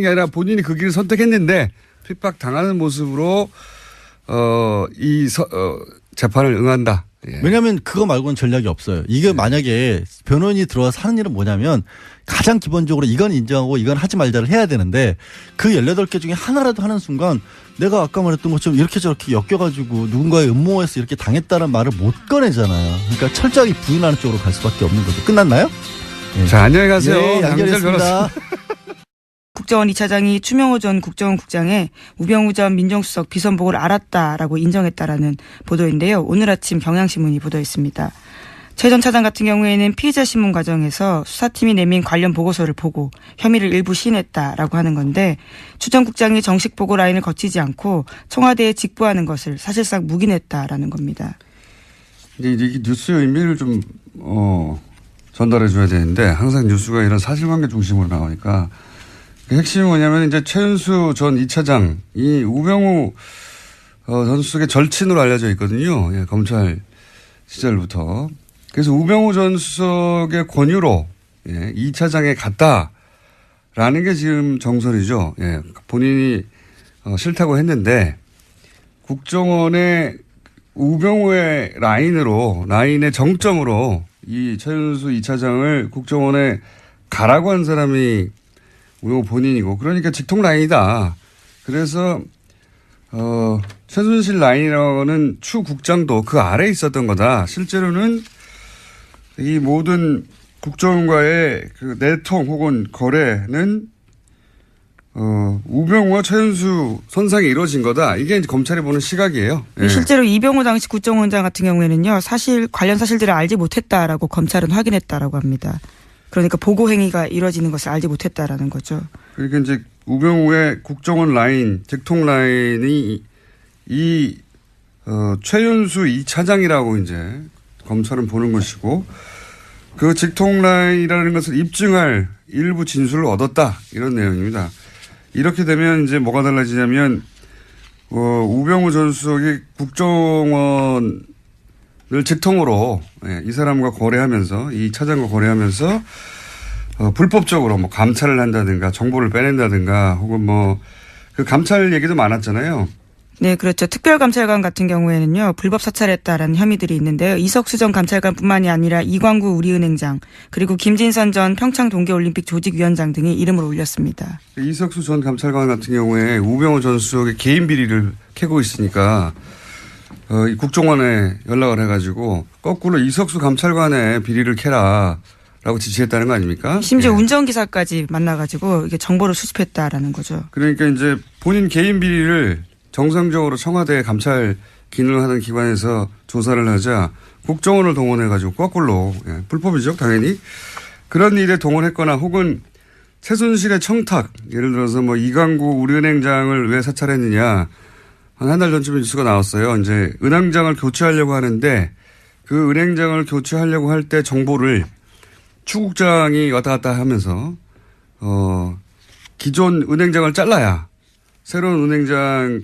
게 아니라 본인이 그 길을 선택했는데 핍박당하는 모습으로 재판을 응한다. 예. 왜냐하면 그거 말고는 전략이 없어요. 이게 만약에 변호인이 들어와서 하는 일은 뭐냐면 가장 기본적으로 이건 인정하고 이건 하지 말자를 해야 되는데 그 18개 중에 하나라도 하는 순간 내가 아까 말했던 것처럼 이렇게 저렇게 엮여가지고 누군가의 음모에서 이렇게 당했다는 말을 못 꺼내잖아요. 그러니까 철저하게 부인하는 쪽으로 갈 수밖에 없는 거죠. 끝났나요? 예. 자, 안녕히 가세요. 네, 연결했습니다. 국정원 2차장이 추명호 전 국정원 국장의 우병우 전 민정수석 비선복을 알았다라고 인정했다라는 보도인데요. 오늘 아침 경향신문이 보도했습니다. 최 전 차장 같은 경우에는 피의자 신문 과정에서 수사팀이 내민 관련 보고서를 보고 혐의를 일부 시인했다라고 하는 건데 추 전 국장이 정식 보고 라인을 거치지 않고 청와대에 직보하는 것을 사실상 묵인했다라는 겁니다. 이제 뉴스의 의미를 좀 전달해 줘야 되는데 항상 뉴스가 이런 사실관계 중심으로 나오니까 핵심이 뭐냐면 이제 최윤수 전 2차장 이 우병우 전 수석의 절친으로 알려져 있거든요. 예, 검찰 시절부터. 그래서 우병우 전 수석의 권유로 2차장에 갔다라는 게 지금 정설이죠. 예, 본인이 싫다고 했는데 국정원의 우병우의 라인의 정점으로 이 최윤수 2차장을 국정원에 가라고 한 사람이 우병우 본인이고 그러니까 직통 라인이다. 그래서 최순실 라인이라는 추 국장도 그 아래에 있었던 거다. 실제로는 이 모든 국정원과의 그 내통 혹은 거래는 우병우와 최윤수 선상에 이루어진 거다. 이게 이제 검찰이 보는 시각이에요. 예. 실제로 이병우 당시 국정원장 같은 경우에는요. 사실 관련 사실들을 알지 못했다라고 검찰은 확인했다라고 합니다. 그러니까 보고 행위가 이루어지는 것을 알지 못했다라는 거죠. 그러니까 이제 우병우의 국정원 라인, 직통 라인이 최윤수 2차장이라고 이제 검찰은 보는 것이고 그 직통 라인이라는 것을 입증할 일부 진술을 얻었다. 이런 내용입니다. 이렇게 되면 이제 뭐가 달라지냐면 우병우 전 수석이 국정원을 직통으로 이 사람과 거래하면서 이 차장과 거래하면서 불법적으로 뭐 감찰을 한다든가 정보를 빼낸다든가 혹은 뭐 그 감찰 얘기도 많았잖아요. 네, 그렇죠. 특별감찰관 같은 경우에는요, 불법 사찰했다라는 혐의들이 있는데요. 이석수 전 감찰관뿐만이 아니라 이광구 우리은행장, 그리고 김진선 전 평창 동계올림픽 조직위원장 등이 이름을 올렸습니다. 이석수 전 감찰관 같은 경우에 우병우 전 수석의 개인 비리를 캐고 있으니까 국정원에 연락을 해가지고 거꾸로 이석수 감찰관의 비리를 캐라라고 지시했다는 거 아닙니까? 심지어 운전기사까지 만나가지고 이게 정보를 수집했다라는 거죠. 그러니까 이제 본인 개인 비리를 정상적으로 청와대 감찰 기능을 하는 기관에서 조사를 하자 국정원을 동원해가지고 거꾸로 불법이죠 당연히 그런 일에 동원했거나 혹은 최순실의 청탁 예를 들어서 뭐 이광구 우리은행장을 왜 사찰했느냐 한 달 전쯤에 뉴스가 나왔어요. 이제 은행장을 교체하려고 하는데 그 은행장을 교체하려고 할 때 정보를 추국장이 왔다 갔다 하면서 기존 은행장을 잘라야 새로운 은행장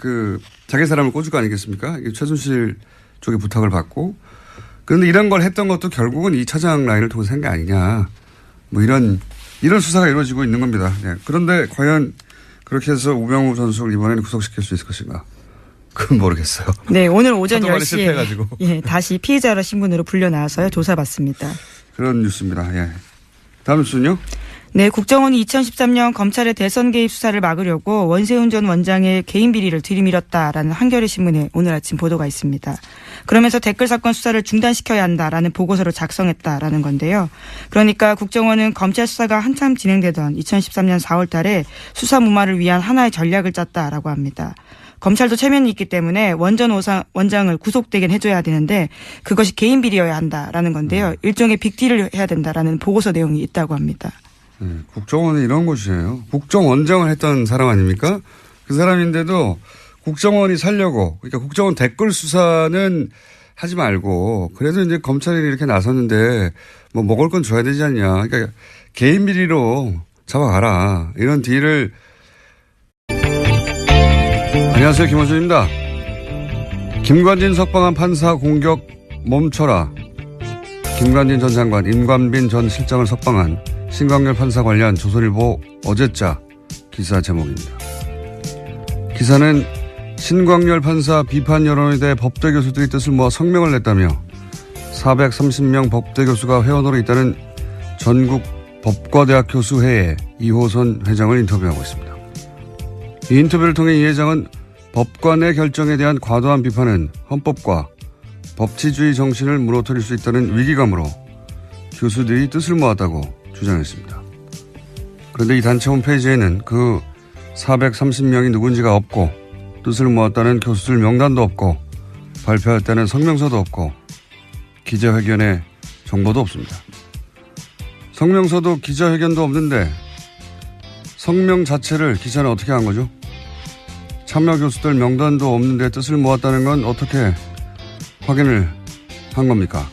자기 사람을 꽂을 거 아니겠습니까? 최순실 쪽에 부탁을 받고. 그런데 이런 걸 했던 것도 결국은 이 차장 라인을 통해서 한 게 아니냐. 뭐 이런 수사가 이루어지고 있는 겁니다. 네. 그런데 과연 그렇게 해서 우병우 전 수석을 이번에는 구속시킬 수 있을 것인가? 그건 모르겠어요. 네, 오늘 오전 10시에 다시 피의자로 신분으로 불려 나와서요. 조사받습니다. 그런 뉴스입니다. 예. 다음 뉴스는요? 네, 국정원이 2013년 검찰의 대선 개입 수사를 막으려고 원세훈 전 원장의 개인 비리를 들이밀었다라는 한겨레 신문에 오늘 아침 보도가 있습니다. 그러면서 댓글 사건 수사를 중단시켜야 한다라는 보고서를 작성했다라는 건데요. 그러니까 국정원은 검찰 수사가 한참 진행되던 2013년 4월 달에 수사 무마를 위한 하나의 전략을 짰다라고 합니다. 검찰도 체면이 있기 때문에 원전 원장을 구속되긴 해줘야 되는데 그것이 개인 비리여야 한다라는 건데요. 일종의 빅딜을 해야 된다라는 보고서 내용이 있다고 합니다. 국정원은 이런 곳이에요. 국정원장을 했던 사람 아닙니까? 그 사람인데도 국정원이 살려고 그러니까 국정원 댓글 수사는 하지 말고 그래도 이제 검찰이 이렇게 나섰는데 뭐 먹을 건 줘야 되지 않냐. 그러니까 개인 비리로 잡아가라. 이런 딜을 안녕하세요. 김원준입니다. 김관진 석방한 판사 공격 멈춰라. 김관진 전 장관, 임관빈 전 실장을 석방한 신광열 판사 관련 조선일보 어제자 기사 제목입니다. 기사는 신광열 판사 비판 여론에 대해 법대 교수들이 뜻을 모아 성명을 냈다며 430명 법대 교수가 회원으로 있다는 전국 법과대학 교수회의 이호선 회장을 인터뷰하고 있습니다. 이 인터뷰를 통해 이 회장은 법관의 결정에 대한 과도한 비판은 헌법과 법치주의 정신을 무너뜨릴 수 있다는 위기감으로 교수들이 뜻을 모았다고 주장했습니다. 그런데 이 단체 홈페이지에는 그 430명이 누군지가 없고 뜻을 모았다는 교수들 명단도 없고 발표했다는 성명서도 없고 기자회견의 정보도 없습니다. 성명서도 기자회견도 없는데 성명 자체를 기자는 어떻게 한 거죠? 참여 교수들 명단도 없는데 뜻을 모았다는 건 어떻게 확인을 한 겁니까?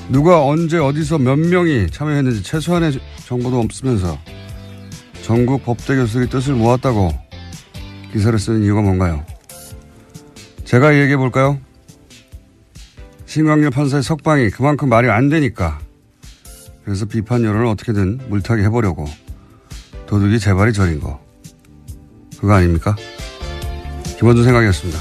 누가 언제 어디서 몇 명이 참여했는지 최소한의 정보도 없으면서 전국 법대 교수들이 뜻을 모았다고 기사를 쓰는 이유가 뭔가요? 제가 얘기해 볼까요? 신광렬 판사의 석방이 그만큼 말이 안 되니까. 그래서 비판 여론을 어떻게든 물타기 해보려고 도둑이 재발이 저린 거. 그거 아닙니까? 김원준 생각이었습니다.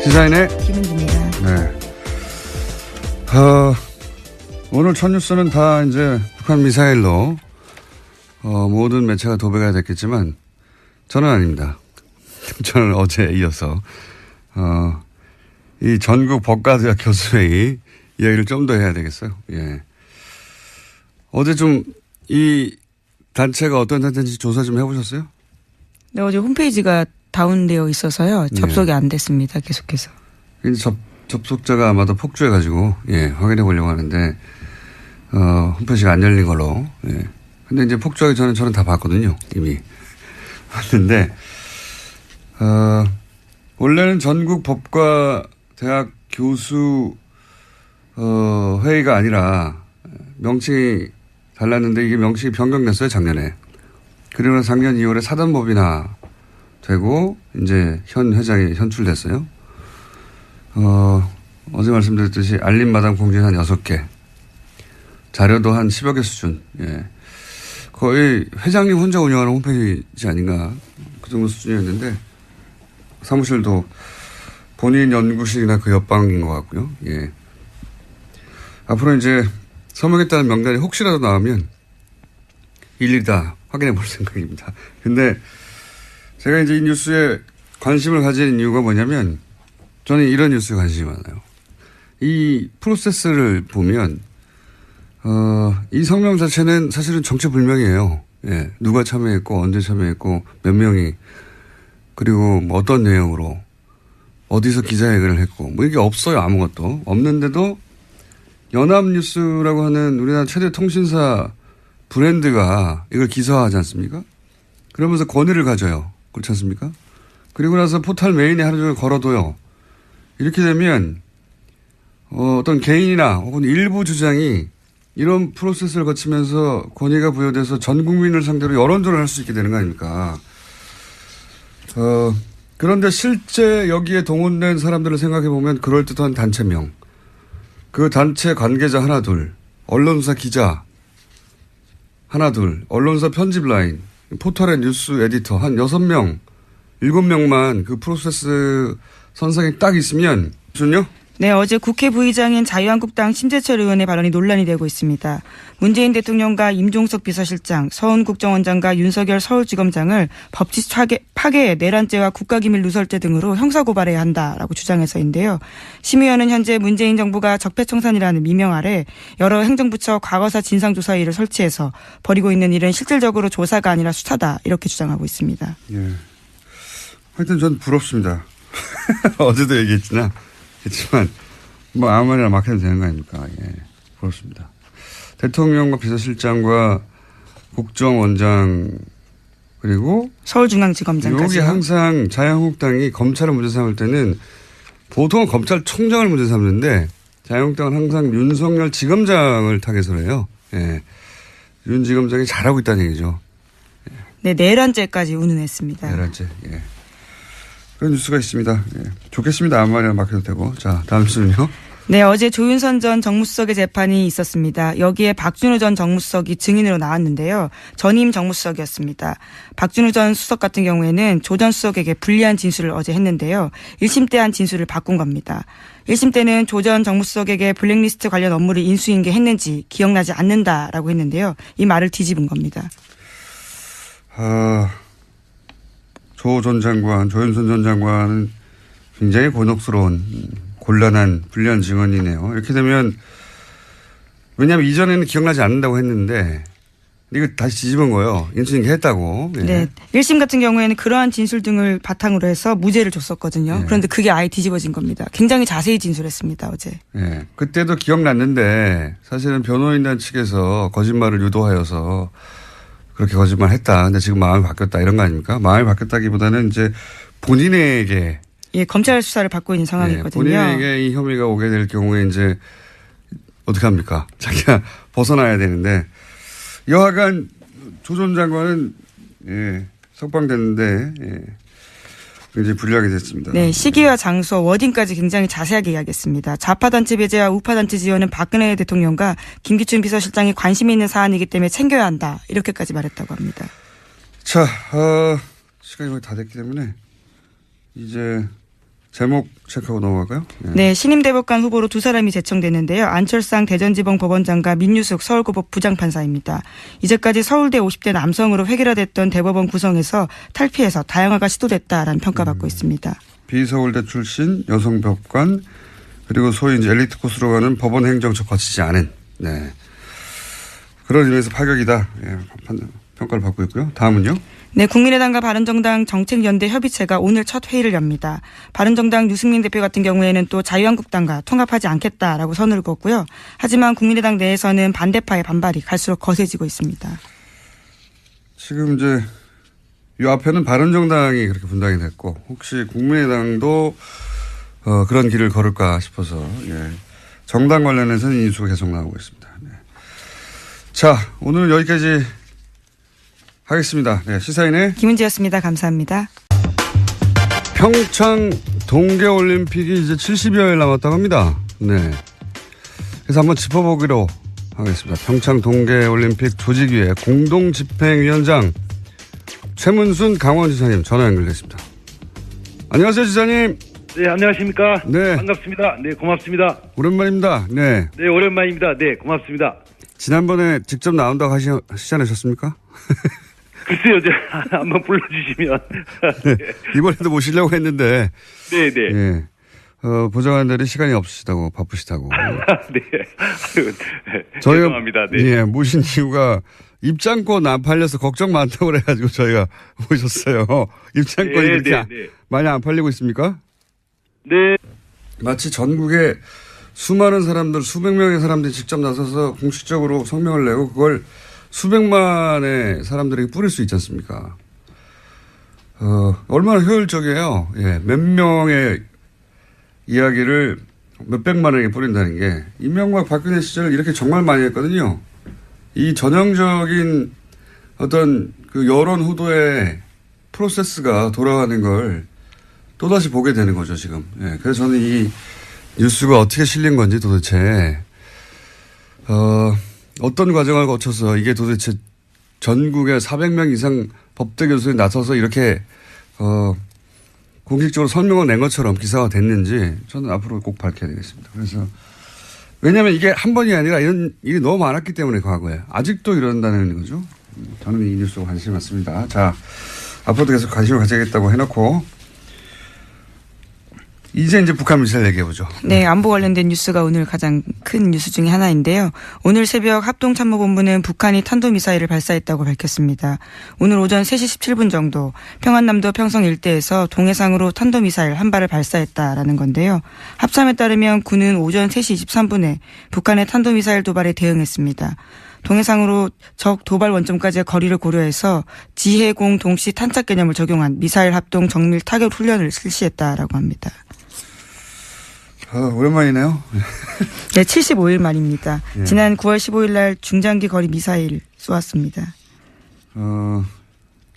시사인의 김은지입니다. 네. 오늘 첫 뉴스는 다 이제 북한 미사일로 모든 매체가 도배가 됐겠지만 저는 아닙니다. 저는 어제에 이어서 이 전국 법과대학 교수회의 이야기를 좀 더 해야 되겠어요. 예. 어제 좀 이 단체가 어떤 단체인지 조사 좀 해보셨어요? 네, 어제 홈페이지가 다운되어 있어서요. 접속이 안 됐습니다. 계속해서. 이제 접속자가 아마도 폭주해가지고 확인해 보려고 하는데 홈페이지가 안 열린 걸로. 예. 근데 이제 폭주하기 전에 저는 다 봤거든요. 이미 봤는데 원래는 전국 법과 대학 교수 회의가 아니라 명칭이 달랐는데 이게 명칭이 변경됐어요, 작년에. 그리고 나서 작년 2월에 사단법인화 되고 이제 현 회장이 현출됐어요. 어제 말씀드렸듯이 알림마당 공지는 한 6개. 자료도 한 10여 개 수준. 예. 거의 회장님 혼자 운영하는 홈페이지 아닌가. 그 정도 수준이었는데 사무실도 본인 연구실이나 그 옆방인 것 같고요. 예. 앞으로 이제 서명했다는 명단이 혹시라도 나오면 일일이 다 확인해 볼 생각입니다. 근데 제가 이제 이 뉴스에 관심을 가진 이유가 뭐냐면 저는 이런 뉴스에 관심이 많아요. 이 프로세스를 보면 이 성명 자체는 사실은 정체불명이에요. 예. 누가 참여했고 언제 참여했고 몇 명이 그리고 뭐 어떤 내용으로 어디서 기자회견을 했고 뭐 이게 없어요. 아무것도 없는데도 연합뉴스라고 하는 우리나라 최대 통신사 브랜드가 이걸 기사화하지 않습니까? 그러면서 권위를 가져요. 그렇지 않습니까? 그리고 나서 포털 메인에 하루 종일 걸어둬요. 이렇게 되면 어떤 개인이나 혹은 일부 주장이 이런 프로세스를 거치면서 권위가 부여돼서 전 국민을 상대로 여론전을 할 수 있게 되는 거 아닙니까? 그런데 실제 여기에 동원된 사람들을 생각해 보면 그럴듯한 단체명, 그 단체 관계자 하나 둘, 언론사 기자 하나 둘, 언론사 편집 라인, 포털의 뉴스 에디터 한 6명, 7명만 그 프로세스 선상에 딱 있으면 준요? 네, 어제 국회 부의장인 자유한국당 심재철 의원의 발언이 논란이 되고 있습니다. 문재인 대통령과 임종석 비서실장, 서훈 국정원장과 윤석열 서울지검장을 법치 파괴, 내란죄와 국가기밀 누설죄 등으로 형사고발해야 한다라고 주장해서인데요. 심 의원은 현재 문재인 정부가 적폐청산이라는 미명 아래 여러 행정부처 과거사 진상조사위를 설치해서 벌이고 있는 일은 실질적으로 조사가 아니라 수사다 이렇게 주장하고 있습니다. 예. 하여튼 전 부럽습니다. 어제도 얘기했지만 뭐 아무 말이나 막 해도 되는 거 아닙니까? 예. 그렇습니다. 대통령과 비서실장과 국정원장 그리고 서울중앙지검장까지. 여기 항상 자유한국당이 검찰을 문제 삼을 때는 보통은 검찰총장을 문제 삼는데 자유한국당은 항상 윤석열 지검장을 타겟으로 해요. 예. 윤 지검장이 잘하고 있다는 얘기죠. 네, 내란죄까지 운운했습니다. 내란죄. 예. 그런 뉴스가 있습니다. 예. 좋겠습니다. 아무 말이나 막 해도 되고. 자, 다음 뉴스는요. 네, 어제 조윤선 전 정무수석의 재판이 있었습니다. 여기에 박준우 전 정무수석이 증인으로 나왔는데요. 전임 정무수석이었습니다. 박준우 전 수석 같은 경우에는 조 전 수석에게 불리한 진술을 어제 했는데요. 1심 때 한 진술을 바꾼 겁니다. 1심 때는 조 전 정무수석에게 블랙리스트 관련 업무를 인수인계했는지 기억나지 않는다라고 했는데요. 이 말을 뒤집은 겁니다. 조 전 장관, 조윤선 전 장관은 굉장히 곤혹스러운 곤란한 불리한 증언이네요. 이렇게 되면 왜냐하면 이전에는 기억나지 않는다고 했는데 이거 다시 뒤집은 거예요. 인수인계 했다고. 예. 네. 1심 같은 경우에는 그러한 진술 등을 바탕으로 해서 무죄를 줬었거든요. 예. 그런데 그게 아예 뒤집어진 겁니다. 굉장히 자세히 진술했습니다. 어제. 예. 그때도 기억났는데 사실은 변호인단 측에서 거짓말을 유도하여서 그렇게 거짓말 했다. 근데 지금 마음이 바뀌었다. 이런 거 아닙니까? 마음이 바뀌었다기보다는 이제 본인에게. 예, 검찰 수사를 받고 있는 상황이거든요. 본인에게 이 혐의가 오게 될 경우에 이제 어떻게 합니까? 자기가 벗어나야 되는데 여하간 조 전 장관은 예, 석방됐는데 예, 굉장히 불리하게 됐습니다. 네, 시기와 장소, 워딩까지 굉장히 자세하게 이야기했습니다. 좌파단체 배제와 우파단체 지원은 박근혜 대통령과 김기춘 비서실장이 관심이 있는 사안이기 때문에 챙겨야 한다. 이렇게까지 말했다고 합니다. 자, 시간이 거의 다 됐기 때문에 이제 제목 체크하고 넘어갈까요? 네, 신임 대법관 후보로 두 사람이 제청됐는데요. 안철상 대전지방 법원장과 민유숙 서울고법 부장판사입니다. 이제까지 서울대 50대 남성으로 획일화됐던 대법원 구성에서 탈피해서 다양화가 시도됐다라는 평가받고 있습니다. 비서울대 출신 여성 법관 그리고 소위 이제 엘리트 코스로 가는 법원 행정처 거치지 않은 네. 그런 의미에서 파격이다. 예, 평가를 받고 있고요. 다음은요. 네, 국민의당과 바른정당 정책연대 협의체가 오늘 첫 회의를 엽니다. 바른정당 유승민 대표 같은 경우에는 또 자유한국당과 통합하지 않겠다라고 선을 그었고요. 하지만 국민의당 내에서는 반대파의 반발이 갈수록 거세지고 있습니다. 지금 이제 이 앞에는 바른정당이 그렇게 분당이 됐고 혹시 국민의당도 그런 길을 걸을까 싶어서 예. 정당 관련해서는 인수가 계속 나오고 있습니다. 네. 자, 오늘은 여기까지 하겠습니다. 네, 시사인의 김은지였습니다. 감사합니다. 평창 동계올림픽이 이제 70여일 남았다고 합니다. 네. 그래서 한번 짚어보기로 하겠습니다. 평창 동계올림픽 조직위의 공동집행위원장 최문순 강원지사님 전화 연결됐습니다. 안녕하세요, 지사님. 네, 안녕하십니까. 네. 반갑습니다. 네, 고맙습니다. 오랜만입니다. 네. 네, 오랜만입니다. 네, 고맙습니다. 지난번에 직접 나온다고 하시지 않으셨습니까? 글쎄요, 한번 불러주시면. 네. 이번에도 모시려고 했는데. 네, 네. 예. 보좌관들이 시간이 없으시다고 바쁘시다고. 네. 죄송합니다. 네. 예, 모신 이유가 입장권 안 팔려서 걱정 많다고 그래가지고 저희가 모셨어요. 입장권이 네, 그렇게 네. 많이 안 팔리고 있습니까? 네. 마치 전국에 수많은 사람들, 수백 명의 사람들이 직접 나서서 공식적으로 성명을 내고 그걸 수백만의 사람들에게 뿌릴 수 있지 않습니까? 얼마나 효율적이에요. 예, 몇 명의 이야기를 몇백만에게 뿌린다는 게 이명박 박근혜 시절 이렇게 정말 많이 했거든요. 이 전형적인 어떤 그 여론 호도의 프로세스가 돌아가는 걸 또다시 보게 되는 거죠, 지금. 예, 그래서 저는 이 뉴스가 어떻게 실린 건지 도대체, 어떤 과정을 거쳐서 이게 도대체 전국에 400명 이상 법대 교수에 나서서 이렇게, 공식적으로 설명을 낸 것처럼 기사가 됐는지 저는 앞으로 꼭 밝혀야 되겠습니다. 그래서, 왜냐하면 이게 한 번이 아니라 이런 일이 너무 많았기 때문에 과거에. 아직도 이런다는 거죠. 저는 이 뉴스가 관심이 많습니다. 자, 앞으로도 계속 관심을 가져야겠다고 해놓고, 이제 북한 미사일 얘기해보죠. 네, 안보 관련된 뉴스가 오늘 가장 큰 뉴스 중에 하나인데요. 오늘 새벽 합동참모본부는 북한이 탄도미사일을 발사했다고 밝혔습니다. 오늘 오전 3시 17분 정도 평안남도 평성 일대에서 동해상으로 탄도미사일 한 발을 발사했다라는 건데요. 합참에 따르면 군은 오전 3시 23분에 북한의 탄도미사일 도발에 대응했습니다. 동해상으로 적 도발 원점까지의 거리를 고려해서 지해공 동시 탄착 개념을 적용한 미사일 합동 정밀 타격 훈련을 실시했다라고 합니다. 오랜만이네요. 네, 75일 만입니다. 예. 지난 9월 15일 날 중장기 거리 미사일 쏘았습니다.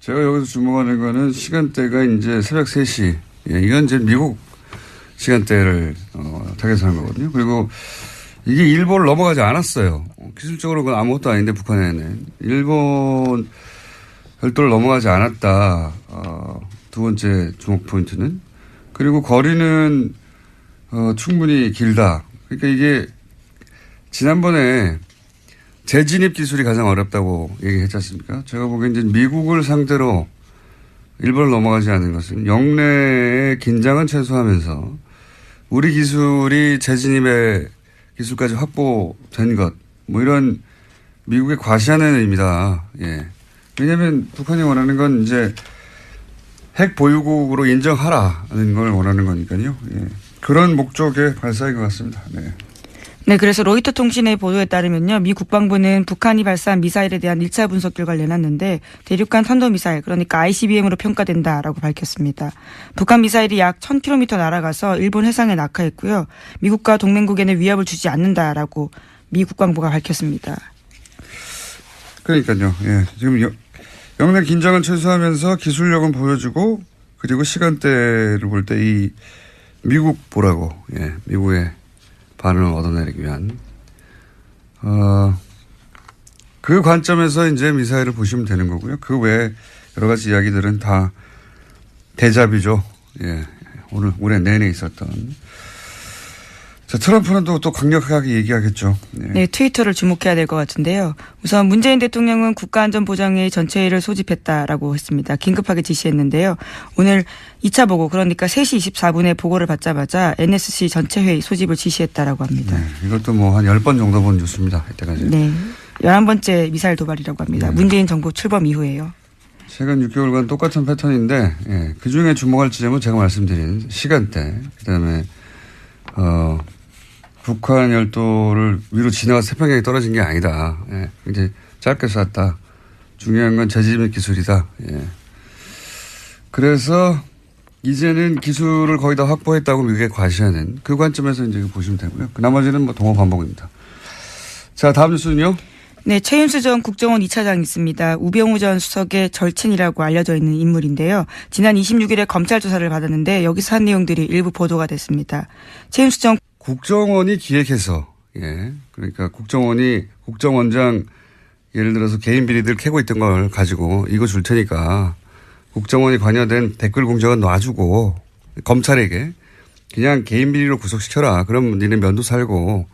제가 여기서 주목하는 거는 시간대가 이제 새벽 3시. 예, 이건 이제 미국 시간대를 타겟한 거거든요. 그리고 이게 일본을 넘어가지 않았어요. 기술적으로 그건 아무것도 아닌데 북한에는. 일본 별도를 넘어가지 않았다. 두 번째 주목 포인트는. 그리고 거리는 충분히 길다. 그러니까 이게 지난번에 재진입 기술이 가장 어렵다고 얘기했지 않습니까? 제가 보기엔 이제 미국을 상대로 일본을 넘어가지 않는 것은 영내의 긴장은 최소화하면서 우리 기술이 재진입의 기술까지 확보된 것, 뭐 이런 미국의 과시하는 의미다. 예. 왜냐하면 북한이 원하는 건 이제 핵 보유국으로 인정하라는 걸 원하는 거니까요. 예. 그런 목적의 발사인 것 같습니다. 네. 네, 그래서 로이터 통신의 보도에 따르면요. 미 국방부는 북한이 발사한 미사일에 대한 1차 분석 결과를 내놨는데 대륙간 탄도미사일 그러니까 ICBM으로 평가된다라고 밝혔습니다. 북한 미사일이 약 1000km 날아가서 일본 해상에 낙하했고요. 미국과 동맹국에는 위협을 주지 않는다라고 미 국방부가 밝혔습니다. 그러니까요. 예. 지금 영내 긴장을 최소화하면서 기술력은 보여주고 그리고 시간대를 볼 때 이 미국 보라고 예. 미국의 반응을 얻어내기 위한 그 관점에서 이제 미사일을 보시면 되는 거고요. 그 외에 여러 가지 이야기들은 다 대자비죠. 예. 올해 내내 있었던. 자, 트럼프는 또 강력하게 얘기하겠죠. 예. 네, 트위터를 주목해야 될 것 같은데요. 우선 문재인 대통령은 국가안전보장회의 전체회의를 소집했다라고 했습니다. 긴급하게 지시했는데요. 오늘 2차 보고 그러니까 3시 24분에 보고를 받자마자 NSC 전체회의 소집을 지시했다라고 합니다. 네, 이것도 뭐 한 10번 정도 본 뉴스입니다. 이때까지. 네. 11번째 미사일 도발이라고 합니다. 네. 문재인 정부 출범 이후에요. 최근 6개월간 똑같은 패턴인데 예, 그중에 주목할 지점은 제가 말씀드린 시간대 그다음에 북한 열도를 위로 지나가 태평양에 떨어진 게 아니다. 예, 이제 짧게 쐈다. 중요한 건 재질 및 기술이다. 예. 그래서 이제는 기술을 거의 다 확보했다고 미국에 과시하는 그 관점에서 이제 보시면 되고요. 그 나머지는 뭐 동호 반복입니다. 자, 다음 뉴스는요. 네, 최윤수 전 국정원 2차장 있습니다. 우병우 전 수석의 절친이라고 알려져 있는 인물인데요. 지난 26일에 검찰 조사를 받았는데 여기서 한 내용들이 일부 보도가 됐습니다. 최윤수 전 국정원이 기획해서 예, 그러니까 국정원장 예를 들어서 개인 비리들 캐고 있던 걸 가지고 이거 줄 테니까 국정원이 관여된 댓글 공작은 놔주고 검찰에게 그냥 개인 비리로 구속시켜라. 그럼 니네 면도 살고.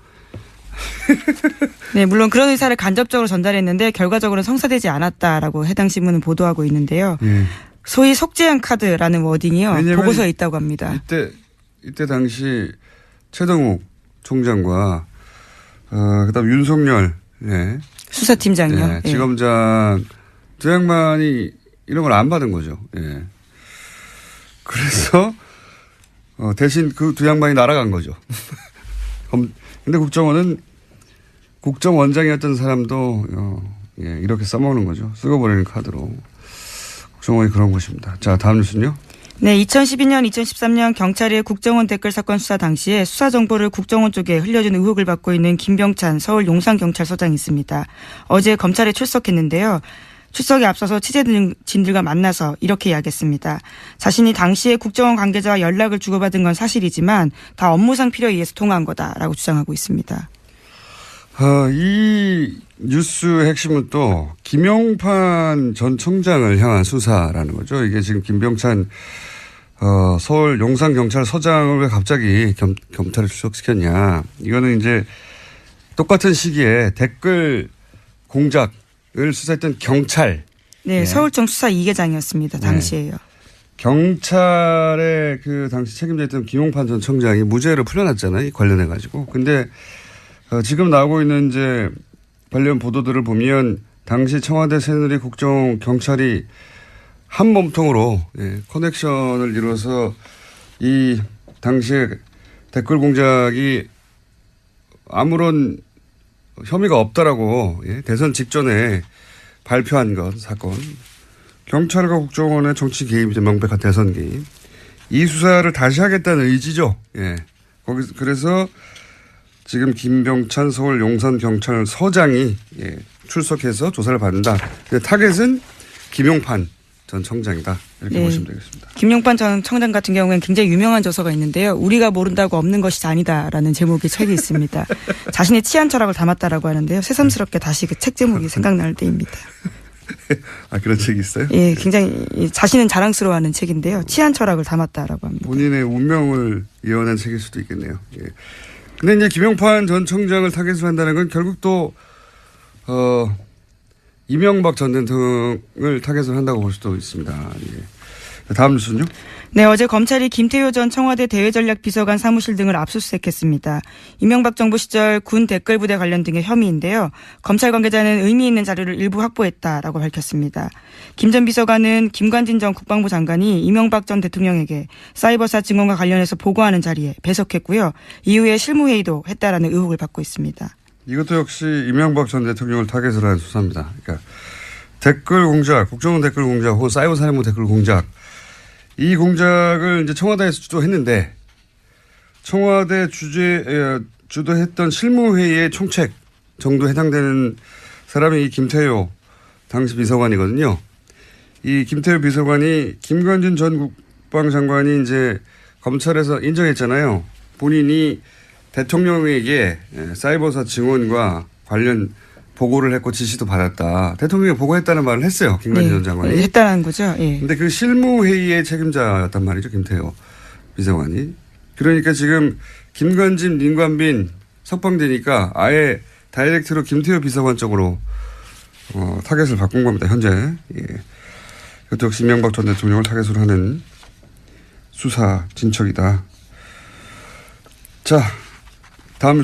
네, 물론 그런 의사를 간접적으로 전달했는데 결과적으로는 성사되지 않았다라고 해당 신문은 보도하고 있는데요. 예. 소위 속죄한 카드라는 워딩이요. 보고서에 있다고 합니다. 이때 당시 최동욱 총장과 그다음 윤석열 예. 수사팀장이요. 예. 지검장 두 양반이 이런 걸 안 받은 거죠. 예. 그래서 대신 그 두 양반이 날아간 거죠. 근데 국정원은 국정원장이었던 사람도 예, 이렇게 써먹는 거죠. 쓰고 버리는 카드로. 국정원이 그런 곳입니다. 자, 다음 뉴스는요. 네, 2012년, 2013년 경찰의 국정원 댓글 사건 수사 당시에 수사 정보를 국정원 쪽에 흘려준 의혹을 받고 있는 김병찬 서울 용산경찰서장이 있습니다. 어제 검찰에 출석했는데요. 출석에 앞서서 취재진들과 만나서 이렇게 이야기했습니다. 자신이 당시에 국정원 관계자와 연락을 주고받은 건 사실이지만 다 업무상 필요에 의해서 통화한 거다라고 주장하고 있습니다. 이 뉴스의 핵심은 또 김용판 전 청장을 향한 수사라는 거죠. 이게 지금 김병찬 서울 용산경찰서장을 왜 갑자기 검찰에 출석시켰냐. 이거는 이제 똑같은 시기에 댓글 공작을 수사했던 경찰. 네, 서울청 수사 2계장이었습니다. 당시에요. 네. 경찰의 그 당시 책임자였던 김용판 전 청장이 무죄로 풀려났잖아요. 관련해 가지고. 근데 지금 나오고 있는 이제 관련 보도들을 보면 당시 청와대 새누리 국정 경찰이 한 몸통으로 예, 커넥션을 이루어서 이 당시에 댓글 공작이 아무런 혐의가 없다라고 예, 대선 직전에 발표한 것 사건. 경찰과 국정원의 정치 개입이죠. 명백한 대선 개입. 이 수사를 다시 하겠다는 의지죠. 예. 그래서 지금 김병찬 서울 용산경찰서장이 예, 출석해서 조사를 받는다. 타겟은 김용판 전 청장이다. 이렇게 보시면 되겠습니다. 김용판 전 청장 같은 경우에는 굉장히 유명한 저서가 있는데요. 우리가 모른다고 없는 것이 아니다라는 제목의 책이 있습니다. 자신의 치안 철학을 담았다라고 하는데요. 새삼스럽게 다시 그 책 제목이 생각날 때입니다. 아, 그런 책이 있어요? 예, 굉장히 자신은 자랑스러워하는 책인데요. 치안 철학을 담았다라고 합니다. 본인의 운명을 예언한 책일 수도 있겠네요. 예. 근데 이제 김용판 전 청장을 타겟으로 한다는 건 결국 또 이명박 전 대통령을 타겟으로 한다고 볼 수도 있습니다. 예. 다음 뉴스는요? 네, 어제 검찰이 김태효 전 청와대 대외전략비서관 사무실 등을 압수수색했습니다. 이명박 정부 시절 군 댓글부대 관련 등의 혐의인데요. 검찰 관계자는 의미 있는 자료를 일부 확보했다라고 밝혔습니다. 김 전 비서관은 김관진 전 국방부 장관이 이명박 전 대통령에게 사이버사 증언과 관련해서 보고하는 자리에 배석했고요. 이후에 실무회의도 했다라는 의혹을 받고 있습니다. 이것도 역시 이명박 전 대통령을 타겟으로 한 수사입니다. 그러니까 댓글 공작, 국정원 댓글 공작 혹은 사이버 살인무 댓글 공작. 이 공작을 이제 청와대에서 주도했는데 청와대 주도했던 실무회의의 총책 정도 해당되는 사람이 이 김태효 당시 비서관이거든요. 이 김태효 비서관이 김관진 전 국방장관이 이제 검찰에서 인정했잖아요. 본인이 대통령에게 사이버사 증언과 관련 보고를 했고 지시도 받았다. 대통령이 보고했다는 말을 했어요. 김관진 전 장관이. 했다는 거죠. 예. 근데 그 실무회의의 책임자였단 말이죠. 김태효 비서관이. 그러니까 지금 김관진, 임관빈 석방되니까 아예 다이렉트로 김태효 비서관 쪽으로 타겟을 바꾼 겁니다. 현재. 예. 이것도 역시 이명박 전 대통령을 타겟으로 하는 수사 진척이다. 자, 다음